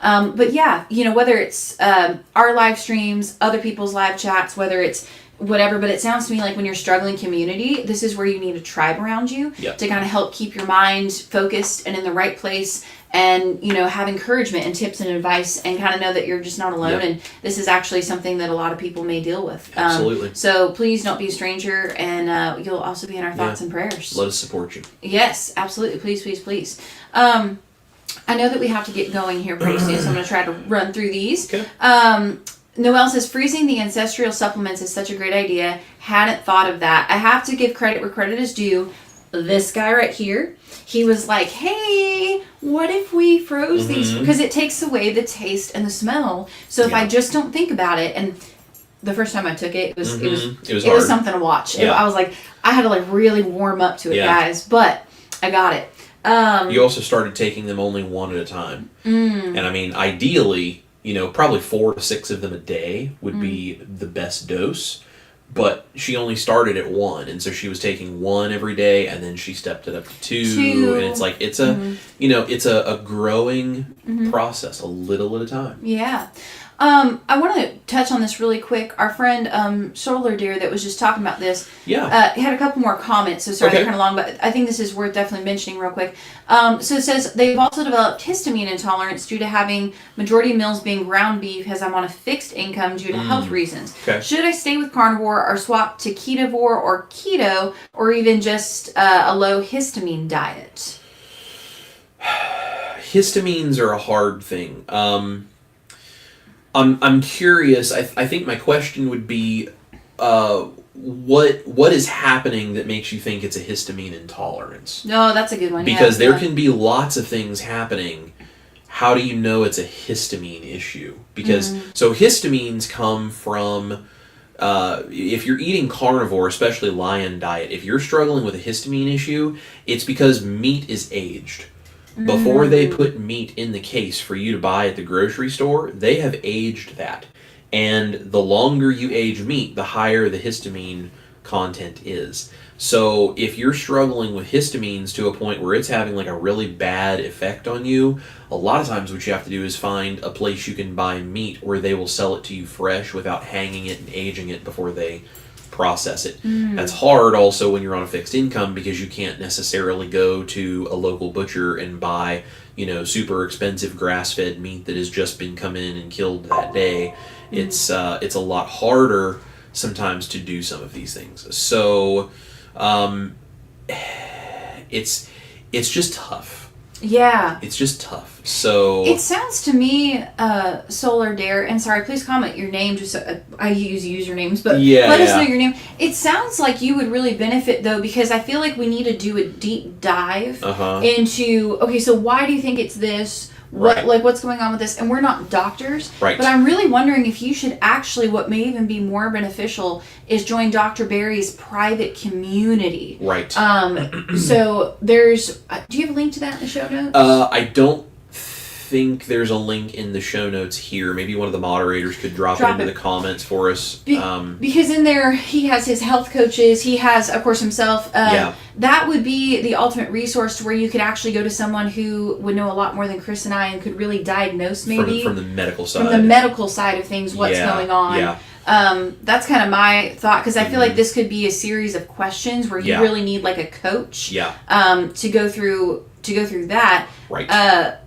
But whether it's our live streams, other people's live chats, whether it's whatever, but it sounds to me like when you're struggling community, this is where you need a tribe around you to kind of help keep your mind focused and in the right place, and have encouragement and tips and advice, and kind of know that you're just not alone, and this is actually something that a lot of people may deal with. Absolutely. So please don't be a stranger, and you'll also be in our thoughts and prayers. Let us support you. Yes, absolutely. Please. I know that we have to get going here pretty soon, so I'm going to try to run through these. Okay. Noelle says, freezing the ancestral supplements is such a great idea. Hadn't thought of that. I have to give credit where credit is due. This guy right here, he was like, hey, what if we froze these? Because it takes away the taste and the smell. So if I just don't think about it, and the first time I took it, it was something to watch. I was like, I had to really warm up to it, guys. But I got it. You also started taking them only one at a time. And I mean, ideally, probably 4 to 6 of them a day would be the best dose. But she only started at 1, and so she was taking 1 every day, and then she stepped it up to 2. And it's like it's a growing process, a little at a time. Yeah. I want to touch on this really quick. Our friend Solar Deer that was just talking about this had a couple more comments, so sorry they're kind of long, but I think this is worth definitely mentioning real quick. So it says, they've also developed histamine intolerance due to having majority of meals being ground beef, as I'm on a fixed income due to health reasons. Should I stay with carnivore or swap to ketovore or keto, or even just a low histamine diet? Histamines are a hard thing. I'm curious. I think my question would be, what is happening that makes you think it's a histamine intolerance? No, that's a good one. Because there can be lots of things happening. How do you know it's a histamine issue? Because so histamines come from if you're eating carnivore, especially lion diet. If you're struggling with a histamine issue, it's because meat is aged. Before they put meat in the case for you to buy at the grocery store, they have aged that. And the longer you age meat, the higher the histamine content is. So if you're struggling with histamines to a point where it's having a really bad effect on you, a lot of times what you have to do is find a place you can buy meat where they will sell it to you fresh without hanging it and aging it before they process it. That's hard also when you're on a fixed income, because you can't necessarily go to a local butcher and buy super expensive grass-fed meat that has just been come in and killed that day. It's a lot harder sometimes to do some of these things. So it's just tough. Yeah. It's just tough. So it sounds to me, Solar Dare, and sorry, please comment your name. Just I use usernames, but let us know your name. It sounds like you would really benefit though, because I feel like we need to do a deep dive into. Okay, so why do you think it's this? what's going on with this. And we're not doctors, right. But I'm really wondering if you should actually, what may even be more beneficial is join Dr. Barry's private community. Right. So there's, do you have a link to that in the show notes? I don't think there's a link in the show notes here. Maybe one of the moderators could drop it into the comments for us. Because in there, he has his health coaches. He has, of course, himself. That would be the ultimate resource to where you could actually go to someone who would know a lot more than Chris and I and could really diagnose maybe. From the medical side. From the medical side of things, what's going on. Yeah. That's kind of my thought, because I feel like this could be a series of questions where you really need like a coach to go through that. Right.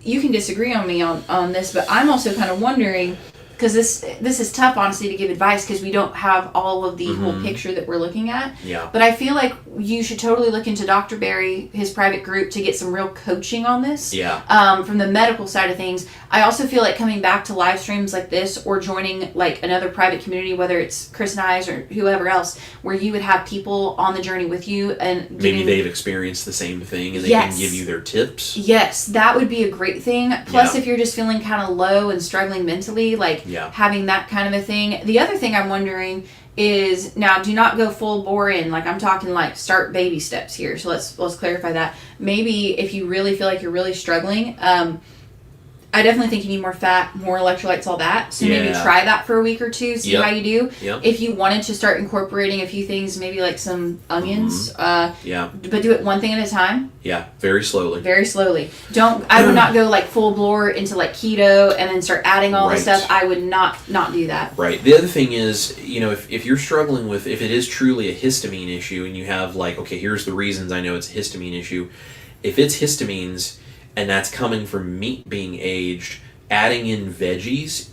You can disagree on me on this, but I'm also kind of wondering, because this is tough, honestly, to give advice because we don't have all of the whole picture that we're looking at. Yeah. But I feel like you should totally look into Dr. Barry, his private group, to get some real coaching on this. Yeah. From the medical side of things. I also feel like coming back to live streams like this or joining like another private community, whether it's Chris and I's or whoever else, where you would have people on the journey with you and maybe they've experienced the same thing and they can give you their tips. Yes, that would be a great thing. Plus, if you're just feeling kind of low and struggling mentally, like having that kind of a thing. The other thing I'm wondering is, now do not go full bore in, like I'm talking like start baby steps here. So let's clarify that. Maybe if you really feel like you're really struggling, I definitely think you need more fat, more electrolytes, all that. So maybe try that for a week or two, see how you do. If you wanted to start incorporating a few things, maybe like some onions, but do it one thing at a time. Yeah, very slowly. Very slowly. I would not go like full bore into like keto and then start adding all this stuff. I would not do that. Right. The other thing is, if you're struggling with, if it is truly a histamine issue and you have like, okay, here's the reasons I know it's a histamine issue. If it's histamines, and that's coming from meat being aged, adding in veggies,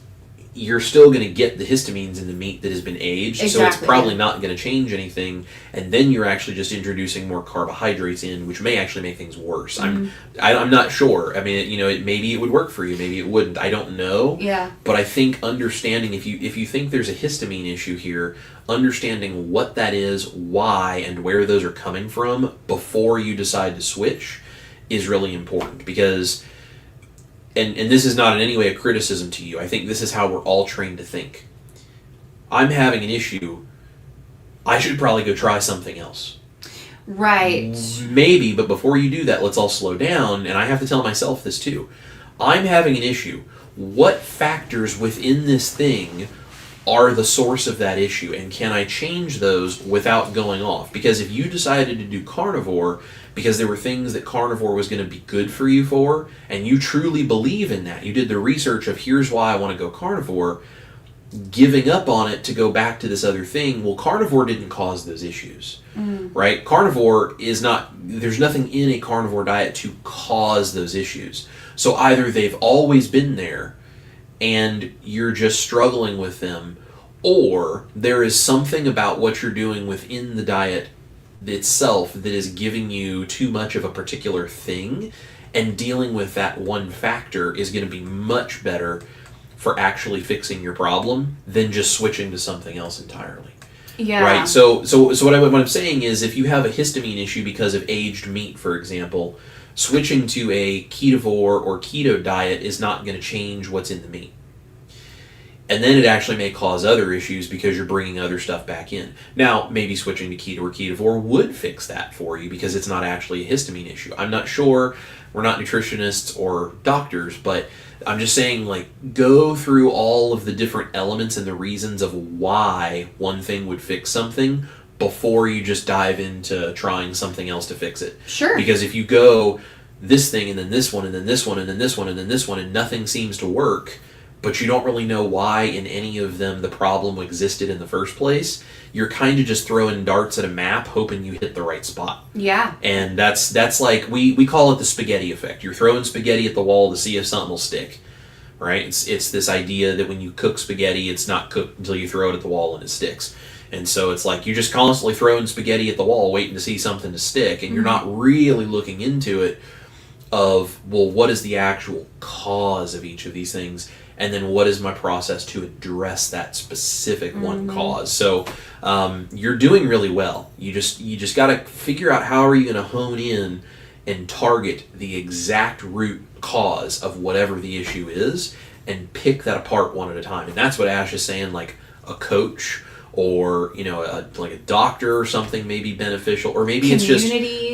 you're still going to get the histamines in the meat that has been aged. Exactly. So it's probably not going to change anything. And then you're actually just introducing more carbohydrates in, which may actually make things worse. I'm not sure. I mean, maybe it would work for you. Maybe it wouldn't. I don't know. Yeah. But I think understanding, if you think there's a histamine issue here, understanding what that is, why, and where those are coming from before you decide to switch is really important, because and this is not in any way a criticism to you. I think this is how we're all trained to think. I'm having an issue. I should probably go try something else. Right. Maybe, but before you do that, let's all slow down, and I have to tell myself this too. I'm having an issue. What factors within this thing are the source of that issue, and can I change those without going off? Because if you decided to do carnivore because there were things that carnivore was going to be good for you for, and you truly believe in that, you did the research of here's why I want to go carnivore, giving up on it to go back to this other thing, well, carnivore didn't cause those issues, right? Carnivore is not, there's nothing in a carnivore diet to cause those issues. So either they've always been there and you're just struggling with them, or there is something about what you're doing within the diet itself that is giving you too much of a particular thing, and dealing with that one factor is going to be much better for actually fixing your problem than just switching to something else entirely. Yeah. Right? So what I'm saying is, if you have a histamine issue because of aged meat, for example, switching to a ketovore or keto diet is not going to change what's in the meat. And then it actually may cause other issues because you're bringing other stuff back in. Now, maybe switching to keto or ketovore would fix that for you because it's not actually a histamine issue. I'm not sure. We're not nutritionists or doctors, but I'm just saying, like, go through all of the different elements and the reasons of why one thing would fix something before you just dive into trying something else to fix it. Sure. Because if you go this thing and then this one and then this one and then this one and then this one and nothing seems to work, but you don't really know why in any of them the problem existed in the first place, you're kind of just throwing darts at a map hoping you hit the right spot. Yeah. And that's like, we call it the spaghetti effect. You're throwing spaghetti at the wall to see if something will stick, right? It's this idea that when you cook spaghetti, it's not cooked until you throw it at the wall and it sticks. And so it's like you're just constantly throwing spaghetti at the wall waiting to see something to stick, and you're not really looking into it of, well, what is the actual cause of each of these things? And then what is my process to address that specific one cause? So you're doing really well. You just got to figure out how are you going to hone in and target the exact root cause of whatever the issue is and pick that apart one at a time. And that's what Ash is saying, like a coach or, like a doctor or something may be beneficial, or maybe it's just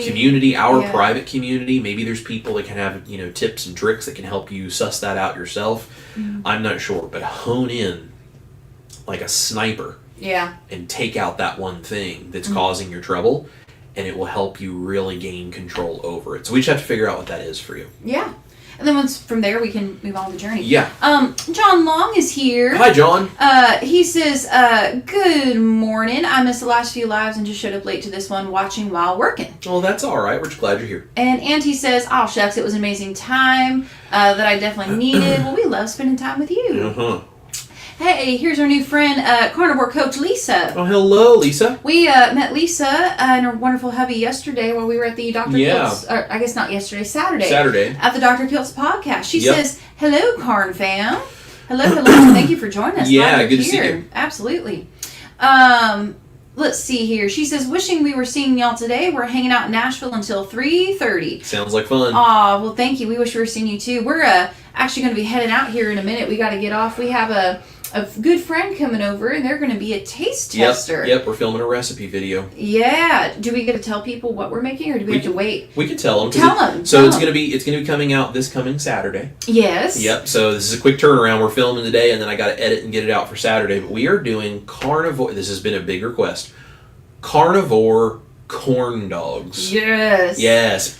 community, our private community. Maybe there's people that can have, tips and tricks that can help you suss that out yourself. I'm not sure, but hone in like a sniper. Yeah. And take out that one thing that's causing your trouble, and it will help you really gain control over it. So we just have to figure out what that is for you. Yeah. And then once from there, we can move on the journey. Yeah. John Long is here. Hi, John. He says, good morning. I missed the last few lives and just showed up late to this one, watching while working. Well, that's all right. We're just glad you're here. And Auntie says, oh, shucks, it was an amazing time that I definitely needed. Well, we love spending time with you. Uh-huh. Hey, here's our new friend, carnivore coach Lisa. Oh, hello, Lisa. We met Lisa and her wonderful hubby yesterday while we were at the Dr. Kiltz, or I guess not yesterday, Saturday. At the Dr. Kiltz podcast. She says, hello, Carn fam. Hello. Thank you for joining us. Yeah, good to see you. Absolutely. Let's see here. She says, wishing we were seeing y'all today. We're hanging out in Nashville until 3:30. Sounds like fun. Aw, well, thank you. We wish we were seeing you too. We're actually going to be heading out here in a minute. We got to get off. We have a good friend coming over, and they're going to be a taste tester. Yep, we're filming a recipe video. Yeah. Do we get to tell people what we're making, or do we have to wait? We can tell them. Tell them. It's going to be coming out this coming Saturday. Yes. Yep. So this is a quick turnaround. We're filming today, and then I got to edit and get it out for Saturday. But we are doing carnivore. This has been a big request. Carnivore corn dogs. Yes. Yes.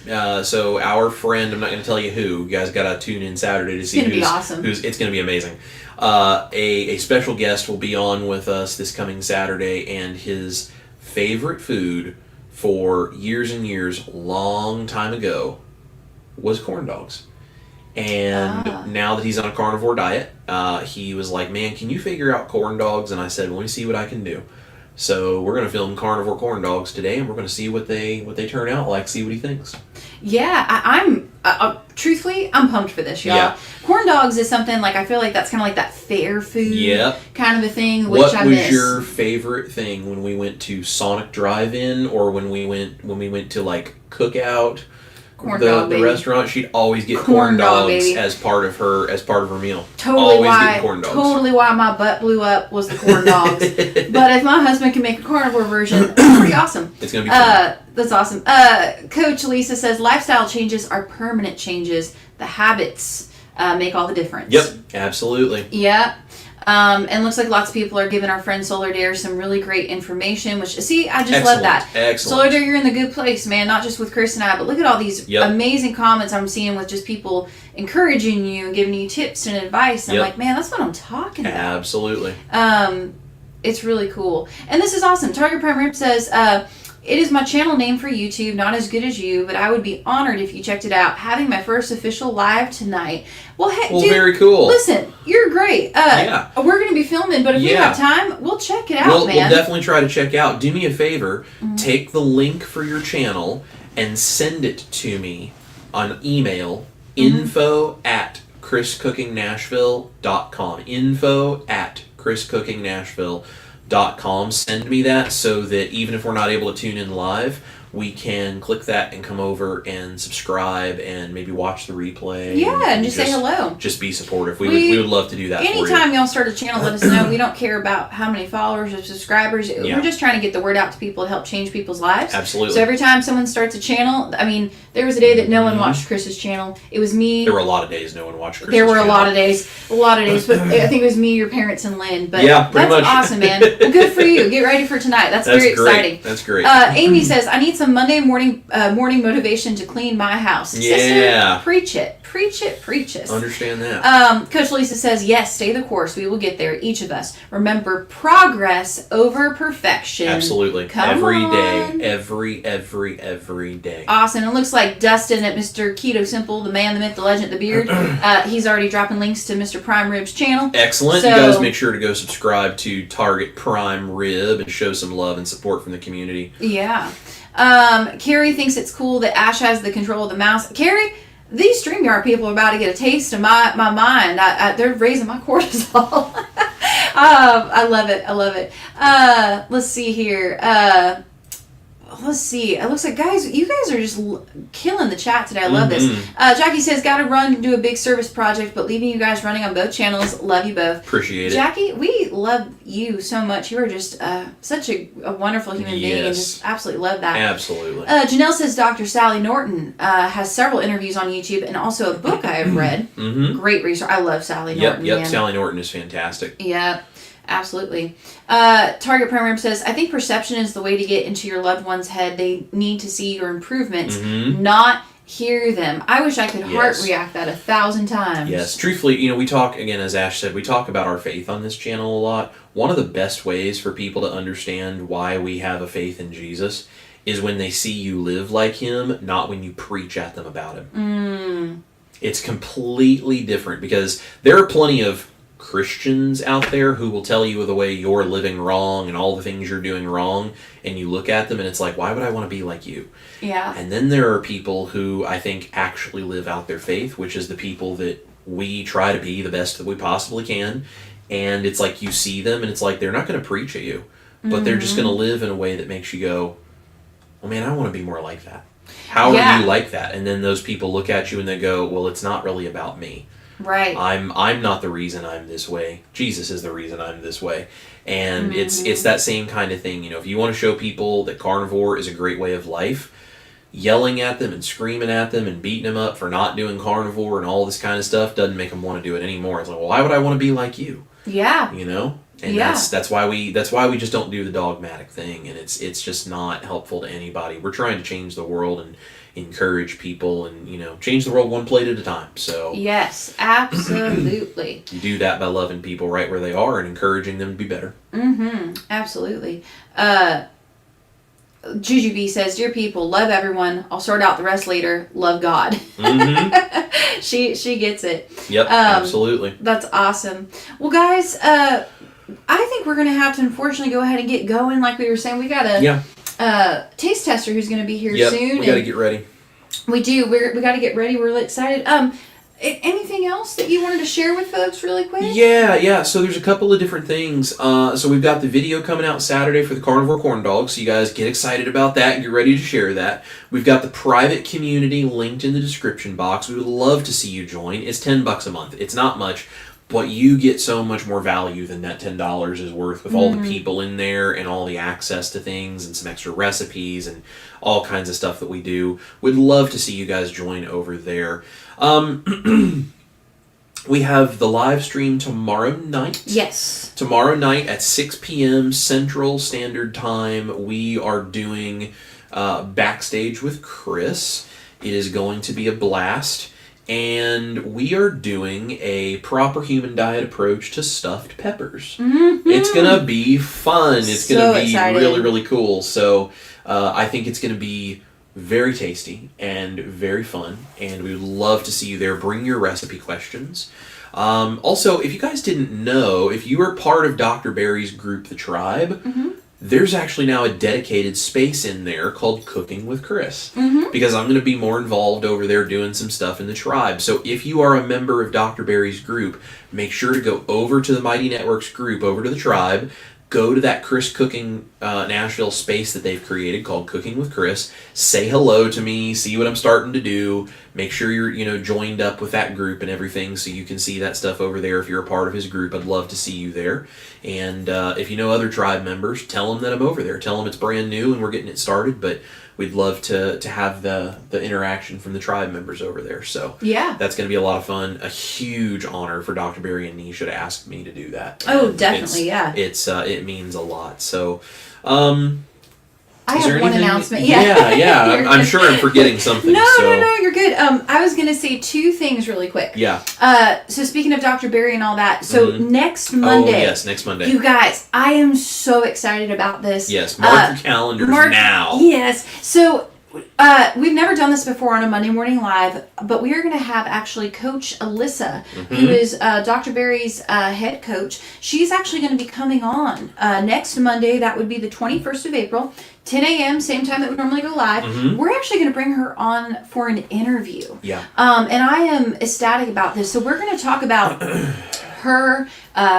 So our friend, I'm not going to tell you who. You guys got to tune in Saturday to see It's going to be awesome. It's going to be amazing. A special guest will be on with us this coming Saturday, and his favorite food for years and years, long time ago, was corn dogs. And now that he's on a carnivore diet, he was like, man, can you figure out corn dogs? And I said, well, let me see what I can do. So we're going to film carnivore corn dogs today, and we're going to see what they turn out like, see what he thinks. Yeah, I'm truthfully, I'm pumped for this, y'all. Yeah. Corn dogs is something like, I feel like that's kind of like that fair food kind of a thing, which I miss. What was your favorite thing when we went to Sonic Drive-In, or when we went to like Cookout? The restaurant, she'd always get corn dogs as part of her meal. Totally why my butt blew up was the corn dogs. But if my husband can make a carnivore version, it's pretty awesome. It's gonna be fun. That's awesome. Coach Lisa says lifestyle changes are permanent changes. The habits make all the difference. Yep, absolutely. Yep. And looks like lots of people are giving our friend Solar Dare some really great information, which, see, I just love that. Excellent. Solar Dare, you're in the good place, man, not just with Chris and I, but look at all these amazing comments I'm seeing with just people encouraging you and giving you tips and advice. I'm like, man, that's what I'm talking about. Absolutely. It's really cool. And this is awesome. Target Prime Rib says, it is my channel name for YouTube, not as good as you, but I would be honored if you checked it out. Having my first official live tonight. Well, hey, dude, very cool. Listen, you're great. We're going to be filming, but if we have time, we'll check it out, man. We'll definitely try to check out. Do me a favor. Take the link for your channel and send it to me on email, info@chriscookingnashville.com. info@chriscookingnashville.com. Send me that so that even if we're not able to tune in live, we can click that and come over and subscribe and maybe watch the replay. Yeah, and just say hello. Just be supportive. We would love to do that for you. Anytime y'all start a channel, let us know. We don't care about how many followers or subscribers. We're just trying to get the word out to people to help change people's lives. Absolutely. So every time someone starts a channel, I mean, there was a day that no one watched Chris's channel. It was me. There were a lot of days no one watched Chris's channel. There were a lot of days. But I think it was me, your parents, and Lynn. But yeah, pretty much. That's awesome, man. Well, good for you. Get ready for tonight. That's very exciting. That's great. Amy says, I need some Monday morning motivation to clean my house. Yeah. Sister, preach it. Understand that. Coach Lisa says, yes, stay the course. We will get there, each of us. Remember, progress over perfection. Absolutely. Every day. Awesome. It looks like Dustin at Mr. Keto Simple, the man, the myth, the legend, the beard. He's already dropping links to Mr. Prime Rib's channel. Excellent. So, you guys make sure to go subscribe to Target Prime Rib and show some love and support from the community. Yeah. Carrie thinks it's cool that Ash has the control of the mouse. Carrie, these StreamYard people are about to get a taste of my mind. They're raising my cortisol. I love it. Let's see here. let's see. It looks like you guys are just killing the chat today. I love this. Jackie says, "Got to run, do a big service project, but leaving you guys running on both channels. Love you both." Appreciate it, Jackie. We love you so much. You are just such a wonderful human being, and just absolutely love that. Absolutely. Janelle says, "Dr. Sally Norton has several interviews on YouTube and also a book I have read. Great resource. I love Sally Norton. Yep. Sally Norton is fantastic. Yeah." Absolutely. Target Program says, "I think perception is the way to get into your loved one's head. They need to see your improvements, not hear them." I wish I could heart react that 1,000 times. Yes. Truthfully, we talk, again, as Ash said, we talk about our faith on this channel a lot. One of the best ways for people to understand why we have a faith in Jesus is when they see you live like him, not when you preach at them about him. It's completely different, because there are plenty of Christians out there who will tell you the way you're living wrong and all the things you're doing wrong, and you look at them and it's like, why would I want to be like you? Yeah. And then there are people who I think actually live out their faith, which is the people that we try to be the best that we possibly can. And it's like you see them and it's like they're not going to preach at you, but they're just going to live in a way that makes you go, oh man, I want to be more like that. How are you like that? And then those people look at you and they go, well, it's not really about me. Right. I'm not the reason I'm this way. Jesus is the reason I'm this way. And it's that same kind of thing. If you want to show people that carnivore is a great way of life, yelling at them and screaming at them and beating them up for not doing carnivore and all this kind of stuff doesn't make them want to do it anymore. It's like, well, why would I want to be like you? Yeah. And that's why we just don't do the dogmatic thing, and it's just not helpful to anybody. We're trying to change the world and encourage people and change the world one plate at a time. So yes, absolutely. You do that by loving people right where they are and encouraging them to be better. Absolutely. Juju B says, "Dear people, love everyone. I'll sort out the rest later. Love God." She gets it. Yep, absolutely. That's awesome. Well, guys, I think we're going to have to unfortunately go ahead and get going. Like we were saying, we got a taste tester who's going to be here soon. We got to get ready. We do. We got to get ready. We're really excited. Anything else that you wanted to share with folks really quick? Yeah. So there's a couple of different things. So we've got the video coming out Saturday for the Carnivore Corn Dog, so you guys get excited about that and get ready to share that. We've got the private community linked in the description box. We would love to see you join. It's $10 a month. It's not much, but you get so much more value than that $10 is worth with all the people in there and all the access to things and some extra recipes and all kinds of stuff that we do. We'd love to see you guys join over there. We have the live stream tomorrow night. Yes. Tomorrow night at 6 p.m. Central Standard Time, we are doing Backstage with Chris. It is going to be a blast. And we are doing a proper human diet approach to stuffed peppers. It's going to be fun. It's going to be really, really cool. So I think it's going to be very tasty and very fun. And we would love to see you there. Bring your recipe questions. Also, if you guys didn't know, if you are part of Dr. Barry's group, The Tribe, there's actually now a dedicated space in there called Cooking with Chris. Because I'm going to be more involved over there doing some stuff in the Tribe. So if you are a member of Dr. Barry's group, make sure to go over to the Mighty Networks group, over to the Tribe, go to that Chris Cooking Nashville space that they've created called Cooking with Chris. Say hello to me, see what I'm starting to do. Make sure you're joined up with that group and everything so you can see that stuff over there if you're a part of his group. I'd love to see you there. And if you know other Tribe members, tell them that I'm over there. Tell them it's brand new and we're getting it started, but we'd love to have the interaction from the Tribe members over there. So that's going to be a lot of fun. A huge honor for Dr. Barry and Nisha to ask me to do that. Oh, definitely, It means a lot. So, I have one announcement. Yeah. I'm sure I'm forgetting something. No, you're good. I was going to say two things really quick. Yeah. So speaking of Dr. Barry and all that, so next Monday. Oh, yes, next Monday. You guys, I am so excited about this. Yes, mark your calendars now. Yes. So we've never done this before on a Monday Morning Live, but we are going to have actually Coach Alyssa, who is Dr. Barry's head coach. She's actually going to be coming on next Monday. That would be the 21st of April, 10 a.m., same time that we normally go live. We're actually going to bring her on for an interview. Yeah. And I am ecstatic about this. So we're going to talk about her,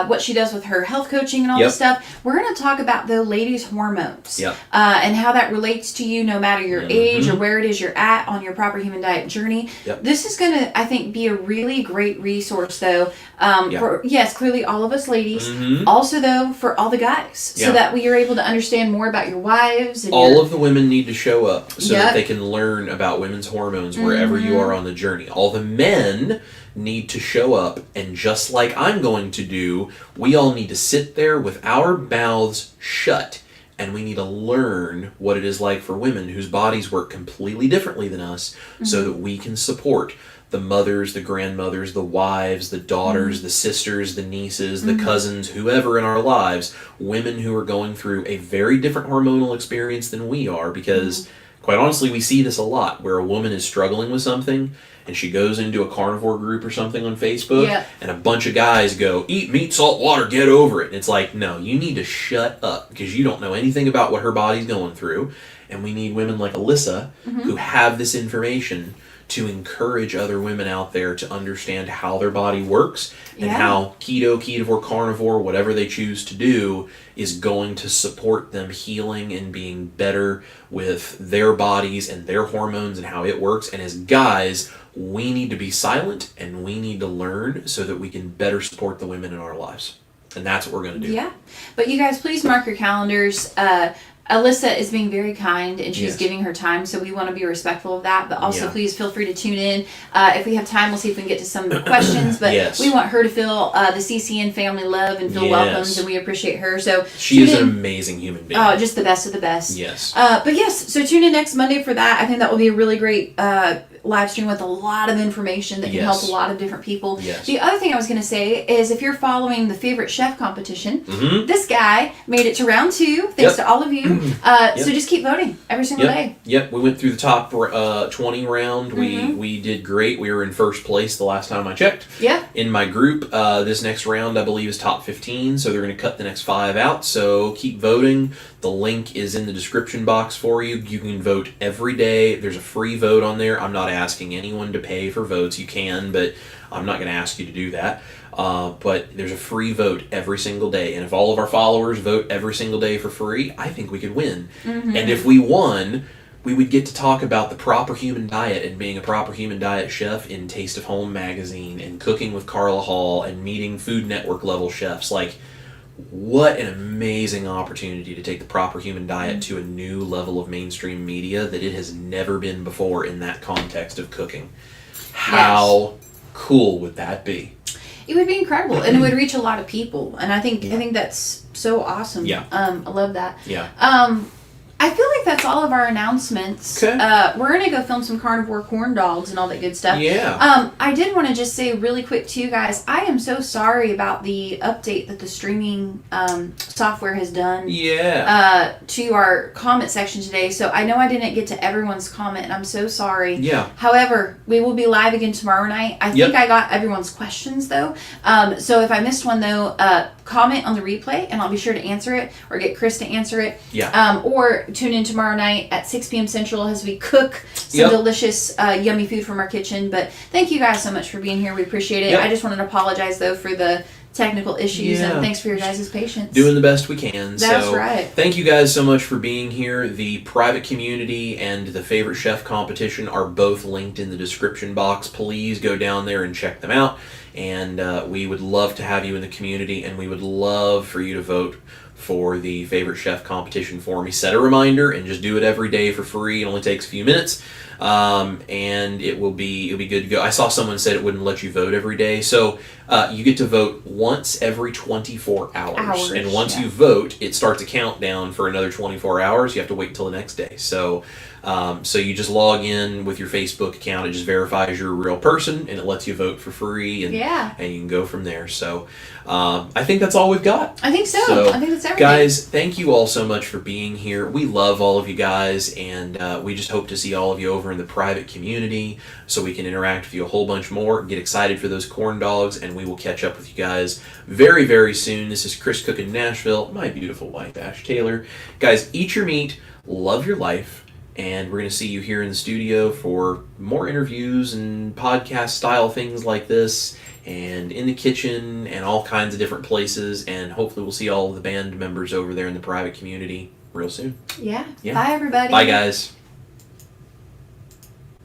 what she does with her health coaching and all this stuff. We're going to talk about the ladies' hormones and how that relates to you no matter your age or where it is you're at on your proper human diet journey. This is going to, I think, be a really great resource, though, for, yes, clearly all of us ladies. Also, though, for all the guys, so that we are able to understand more about your wives. And all of the women need to show up so that they can learn about women's hormones wherever you are on the journey. All the men need to show up, and just like I'm going to do, we all need to sit there with our mouths shut, and we need to learn what it is like for women whose bodies work completely differently than us, so that we can support the mothers, the grandmothers, the wives, the daughters, the sisters, the nieces, the cousins, whoever in our lives, women who are going through a very different hormonal experience than we are, because quite honestly, we see this a lot, where a woman is struggling with something, and she goes into a carnivore group or something on Facebook, and a bunch of guys go, eat meat, salt, water, get over it. And it's like, no, you need to shut up, because you don't know anything about what her body's going through. And we need women like Alyssa who have this information to encourage other women out there to understand how their body works and how keto, ketovore, carnivore, whatever they choose to do, is going to support them healing and being better with their bodies and their hormones and how it works. And as guys, we need to be silent and we need to learn so that we can better support the women in our lives. And that's what we're going to do. Yeah. But you guys, please mark your calendars. Alyssa is being very kind, and she's giving her time, so we want to be respectful of that. But also, please feel free to tune in. If we have time, we'll see if we can get to some questions. But we want her to feel the CCN family love and feel welcomed, and we appreciate her. So she is an amazing human being. Oh, just the best of the best. Yes. But yes, so tune in next Monday for that. I think that will be a really great live stream with a lot of information that can help a lot of different people. The other thing I was going to say is, if you're following the favorite chef competition, this guy made it to round 2, thanks to all of you. So just keep voting every single day. We went through the top 20 round. We did great. We were in first place the last time I checked. In my group, this next round I believe is top 15, so they're going to cut the next 5 out. So keep voting. The link is in the description box for you. You can vote every day. There's a free vote on there. I'm not asking anyone to pay for votes. You can, but I'm not going to ask you to do that. But there's a free vote every single day. And if all of our followers vote every single day for free, I think we could win. And if we won, we would get to talk about the proper human diet and being a proper human diet chef in Taste of Home magazine and cooking with Carla Hall and meeting Food Network level chefs. Like, what an amazing opportunity to take the proper human diet to a new level of mainstream media that it has never been before in that context of cooking. How cool would that be? It would be incredible, and it would reach a lot of people. And I think that's so awesome. I love that. I feel like that's all of our announcements. Okay. We're going to go film some carnivore corn dogs and all that good stuff. I did want to just say really quick to you guys, I am so sorry about the update that the streaming software has done to our comment section today. So I know I didn't get to everyone's comment, and I'm so sorry. However, we will be live again tomorrow night. I think I got everyone's questions, though. So if I missed one, though, comment on the replay, and I'll be sure to answer it, or get Chris to answer it. Or tune in tomorrow night at 6 p.m. Central as we cook some delicious, yummy food from our kitchen. But thank you guys so much for being here. We appreciate it. I just wanted to apologize, though, for the technical issues, and thanks for your guys' patience. Doing the best we can. That's right. Thank you guys so much for being here. The private community and the favorite chef competition are both linked in the description box. Please go down there and check them out. And we would love to have you in the community, and we would love for you to vote for the favorite chef competition for me. Set a reminder and just do it every day for free. It only takes a few minutes, and it'll be good to go. I saw someone said it wouldn't let you vote every day, so you get to vote once every 24 hours. And once you vote, it starts a countdown for another 24 hours. You have to wait until the next day. So you just log in with your Facebook account. It just verifies you're a real person, and it lets you vote for free, and you can go from there. So I think that's all we've got. I think so. I think that's everything. Guys, thank you all so much for being here. We love all of you guys, and we just hope to see all of you over in the private community so we can interact with you a whole bunch more. Get excited for those corn dogs, and we will catch up with you guys very, very soon. This is Chris Cook in Nashville, my beautiful wife, Ash Taylor. Guys, eat your meat, love your life, and we're going to see you here in the studio for more interviews and podcast-style things like this. and in the kitchen and all kinds of different places. And hopefully we'll see all of the band members over there in the private community real soon. Yeah. Yeah. Bye, everybody. Bye, guys.